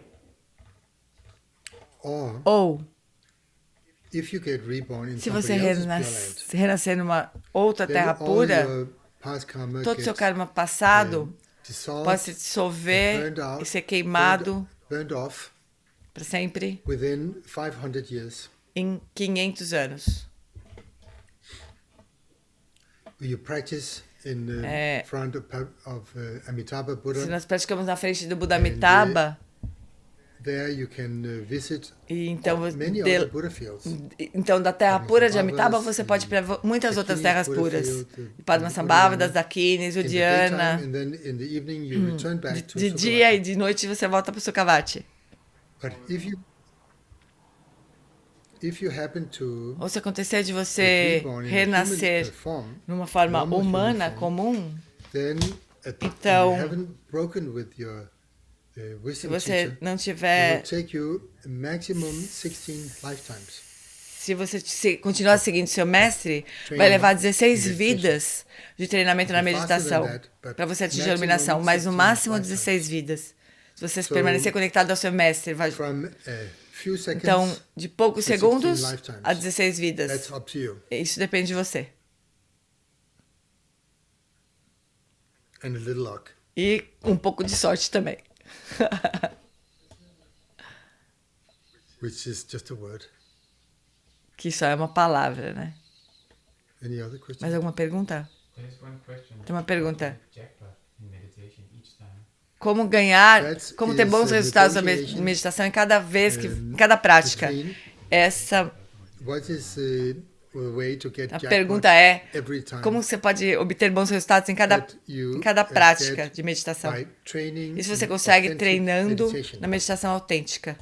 Or Ou, if you get reborn in se você somebody else's pure light, renascer numa outra then terra all pura, your past karma todo o seu gets karma passado dissolved, pode se dissolver burned out, e ser queimado burned off para sempre within 500 years. em 500 anos. You practice in front of Amitabha Se Buddha. nós praticamos na frente do Buda Amitabha, There you can visit e então, many other Buddha fields. então da terra pura de Amitabha você pode ir para muitas outras terras puras. Padmasambhava, das Dakinis, In the Udiana. daytime, and then in the evening you return back to De Sukhavati. dia e de noite você volta para o Sukhavati. But if you happen to Ou se acontecer de get você reborn in a renascer human form, numa forma normal human humana, form, comum, then Então, you haven't broken with your se wisdom você teacher, não it tiver, will take you a maximum 16 lifetimes. se você continuar seguindo seu mestre, vai Training levar 16 in meditation. vidas de treinamento na Faster than meditação that, but para você atingir a maximum iluminação, mas no 16 máximo lifetimes. 16 vidas. Se você So, permanecer conectado ao seu mestre, vai. From a few seconds, Então, de poucos to 16 segundos lifetimes. a 16 vidas. that's up to you. Isso depende de você. And a little luck. E um pouco de sorte também. Which is just a word. Que só é uma palavra, né? Any other questions? Mais alguma pergunta? Tem uma pergunta. Como ganhar, como ter bons resultados na meditação em cada vez que, em cada prática? Essa What is a way to get a jackpot pergunta é every time como você pode obter bons resultados em cada that you prática get de meditação? by training Isso você in consegue authentic treinando meditation, na meditação autêntica.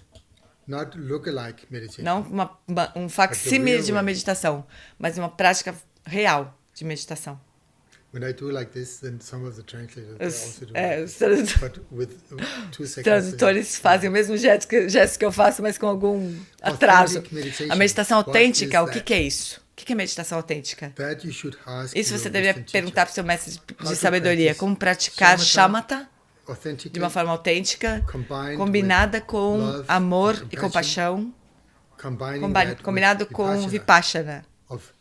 not lookalike meditation. Não um facsímile de uma way. meditação, mas uma prática real de meditação. When I do like this, then some of the translators they also do Os like this. But with 2 seconds. tradutores fazem o mesmo gesto que eu faço, mas com algum atraso. meditation. A meditação What autêntica, is o que, that? que é isso? O que, que é meditação autêntica? That you should ask Isso your você deveria wisdom perguntar teacher. para o seu mestre How de to sabedoria. practice Como praticar shamatha shamatha authentically, de uma forma autêntica, combined combinada with com love amor and e compaixão, combining that with combinado com vipassana, vipassana, of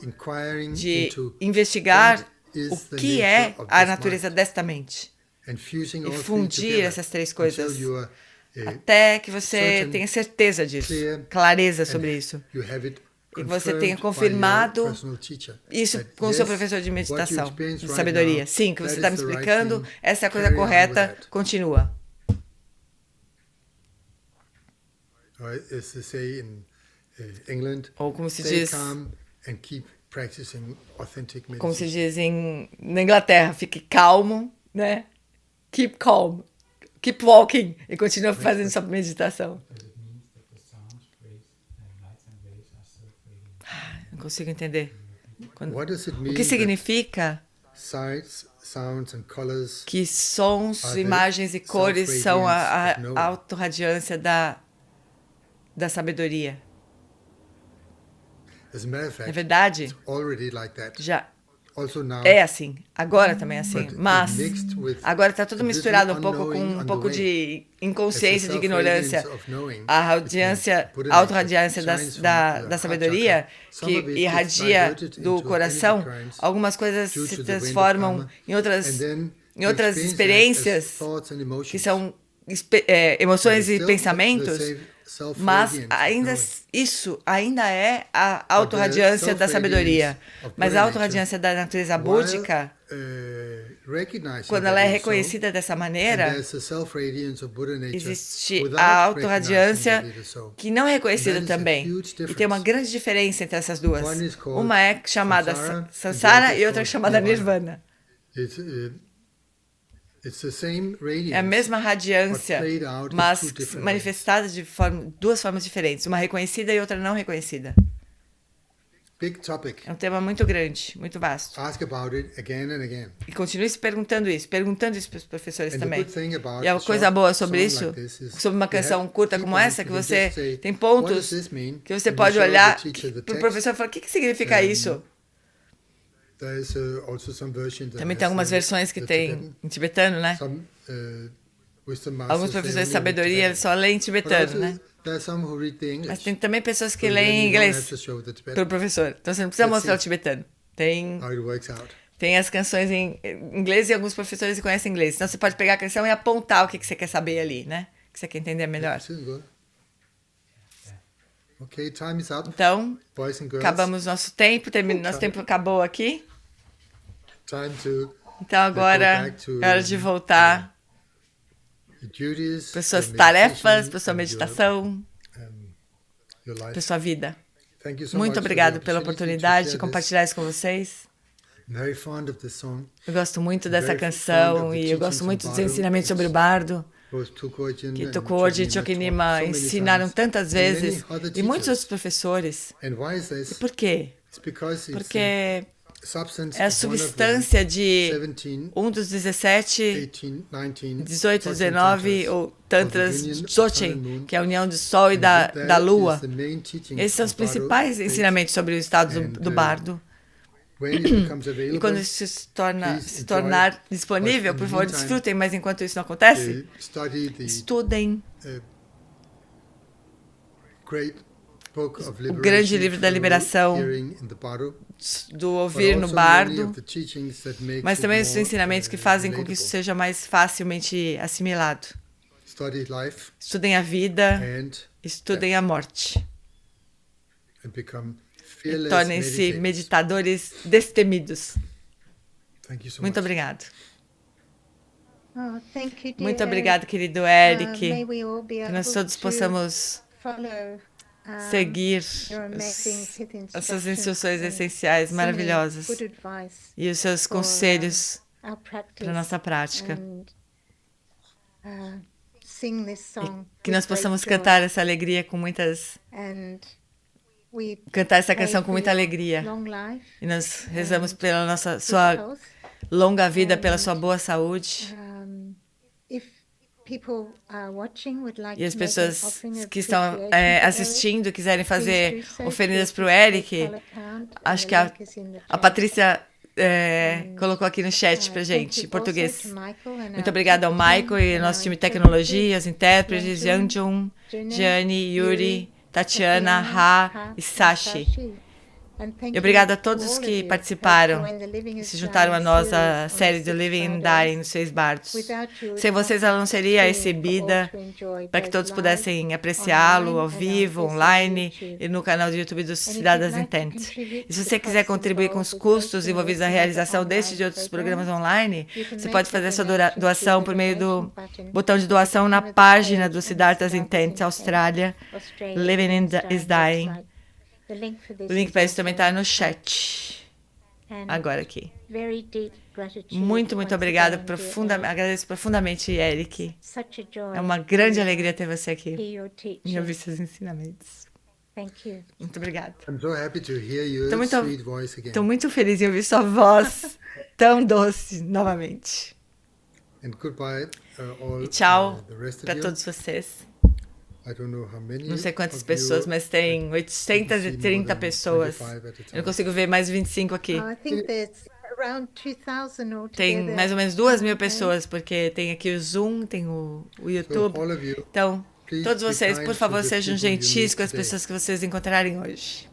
inquiring de into investigar what is o the que nature é of a this natureza mind, desta mente. and fusing E all three fundir together essas três until coisas you are, até que você certain, tenha certeza disso, clear, clareza and sobre isso. you have it E você confirmed tenha by confirmado your personal teacher isso that, com o seu yes, professor de what you meditação, experience de right sabedoria. now, Sim, que você that está me is the right explicando, thing, essa é a coisa carry on with correta, that. continua. Or as they say in England, Ou como se stay diz, calm and keep practicing authentic como se meditation. diz na Inglaterra, fique calmo, né? Keep calm, keep walking e continua fazendo sua meditação. Não consigo entender. What does it mean O que that significa sights, sounds and colors que sons, are the imagens e cores são a self-radiance of knowing? autorradiância da sabedoria? As a matter of Na fact, verdade, it's already like that. já also now, É assim, agora também é assim, but mas mixed with agora está tudo the misturado blissful um pouco com um unknowing pouco on the way. de inconsciência, de It's the ignorância. self-radiance of knowing, A which means radiância, Buddha a autorradiância nature shines from da the heart sabedoria, chakra. Some of que it gets irradia diverted do into coração, energy currents algumas coisas due se to the wind of transformam karma, em outras, and then em you outras experience that as experiências, thoughts and que emotions. são But emoções it's e still the pensamentos, mas self-radiance of ainda knowing. isso ainda é a But the autorradiância da sabedoria. self-radiance of Mas Buddha a nature, autorradiância da natureza while búdica, recognizing quando that ela é it is so, reconhecida dessa and maneira, there's a self-radiance of Buddha nature existe without a recognizing autorradiância that it is so. que não é reconhecida And that is a também. huge E tem uma difference. grande diferença entre essas duas. One is called Uma é chamada samsara, and the Sansara other e is outra é called chamada nirvana. Nirvana. It's the same É a mesma radiance, radiância, but played out in mas two different manifestada de duas formas diferentes. Uma reconhecida e outra não reconhecida. big topic. É um tema muito grande, muito vasto. Ask about it again and again. E continue se perguntando isso para os professores And the também. good thing about E a a coisa short boa sobre song isso, like this is sobre uma you have canção curta key como points essa, you que can você just say, tem "What does pontos this mean?" que você And you pode show the olhar teacher the para o text. professor e falar, o que significa isso? There is also some version that Também has tem algumas the- versões que the tem Tibetan. em tibetano, né? Some, wisdom masters, Alguns they professores de only read sabedoria, eles Tibetan. só leem But tibetano, also, né? there are some who read the English. Mas tem também pessoas que So then leem you don't have inglês to show the Tibetan. pelo professor. Então você não precisa Let's mostrar o see. tibetano. Tem How it works out. Tem as canções em inglês e alguns professores conhecem inglês. Então você pode pegar a canção e apontar o que você quer saber ali, né? O que você quer entender melhor. This is good. Okay, time is up, Então, boys and girls. acabamos nosso tempo, nosso tempo acabou aqui. Time to Então agora back to, é hora de voltar the duties, para suas your tarefas, meditation, para sua and meditação, your life. para sua vida. Thank you so Muito much for the obrigado pela opportunity to oportunidade de share compartilhar isso com vocês. this. I'm very fond of this song. Eu gosto muito dessa Very canção fond of the e eu gosto teachings muito on dos Bardo. ensinamentos sobre o bardo, Both Tukojin que and Tokuoji e Chokinima Chokinima taught so many ensinaram times, tantas and many vezes, other e muitos teachers. outros professores. And why is this? E por quê? It's because it's Porque the substance é a of one of the substância de 17, um dos 17, 18, 19, 18, 14 19 ou of the tantras union of de sun and Dzogchen, moon. que é a união do Sol e And da that is Lua. the main teaching Esses são os of Bardo principais faith. ensinamentos sobre o estado And, do bardo. When it becomes E available, quando isso se please tornar enjoy. disponível, But in por the favor, meantime, desfrutem, mas enquanto isso não acontece, study the estudem great book of o grande livro da through liberação hearing in the Bardo, do but ouvir no also many bardo, of the teachings that makes mas it também os more, ensinamentos que fazem com que isso relatable. seja mais facilmente assimilado. Study life Estudem a vida, and estudem a morte. become E fearless tornem-se meditators. meditadores destemidos. Thank you so Muito much. obrigado. Oh, thank you, dear Muito Eric. obrigado, querido May Eric. we all be Que nós able todos to possamos follow, seguir your amazing pith as suas instruções and essenciais so maravilhosas many good advice e os seus for, conselhos our practice para a nossa prática. and, sing this song Que with nós great possamos joy. cantar essa alegria com muitas... And we Cantar essa pray canção com for muita your alegria. long life, E nós rezamos pela nossa good sua health. longa vida, pela sua boa saúde. If people are watching would like E as to make an pessoas offering of que estão appreciation to Eric, assistindo, quiserem fazer please do so oferendas to para o the Eric, PayPal account, and acho the que a link is in the A chat. Patrícia colocou aqui no chat pra Thank gente, you em português. also to Michael and Muito our obrigada ao tech team Michael e and ao nosso our time de interpreters, tecnologia, os intérpretes, Yanjun, Yanjun, Jani, Yuri, Tatiana, Ha e Sashi. E obrigado a todos que participaram e se juntaram a nós a série do Living and Dying nos 6 bardos. Sem vocês ela não seria exibida para que todos pudessem apreciá-lo ao vivo, online e no canal do YouTube dos Cidadãs Intent. E se você quiser contribuir com os custos envolvidos na realização destes e de outros programas online, você pode fazer a sua doação por meio do botão de doação na página do Siddhartha's Intent Austrália, Living is Dying. O link para isso também está no chat, agora aqui. Muito, muito obrigada. Agradeço profundamente, Eric. É uma grande alegria ter você aqui e ouvir seus ensinamentos. Muito obrigada. I'm so happy to hear your Tô sweet voice again. Estou muito feliz em ouvir sua voz tão doce novamente. And goodbye, all, E tchau the rest of para you. todos vocês. I don't know how many Não sei quantas of pessoas, you, mas tem but you can see more 830 than pessoas. 25 at a Eu não time. consigo ver mais 25 aqui. I think there's around 2,000 altogether. Tem mais ou menos 2.000 pessoas, porque tem aqui o Zoom, tem o So YouTube. all of you, Então, please todos be vocês, kind por to favor, the sejam people you gentis meet com as today. pessoas que vocês encontrarem hoje.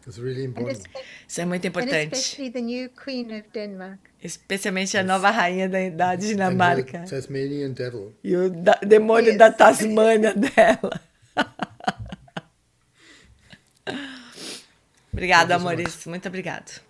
It's really And, important. Isso é muito and importante. especially the new Queen of Denmark. Especialmente a nova rainha da And Dinamarca. the Tasmanian devil. E o demônio Yes. da Tasmânia dela. Obrigado, Thank you so amores. Muito obrigado.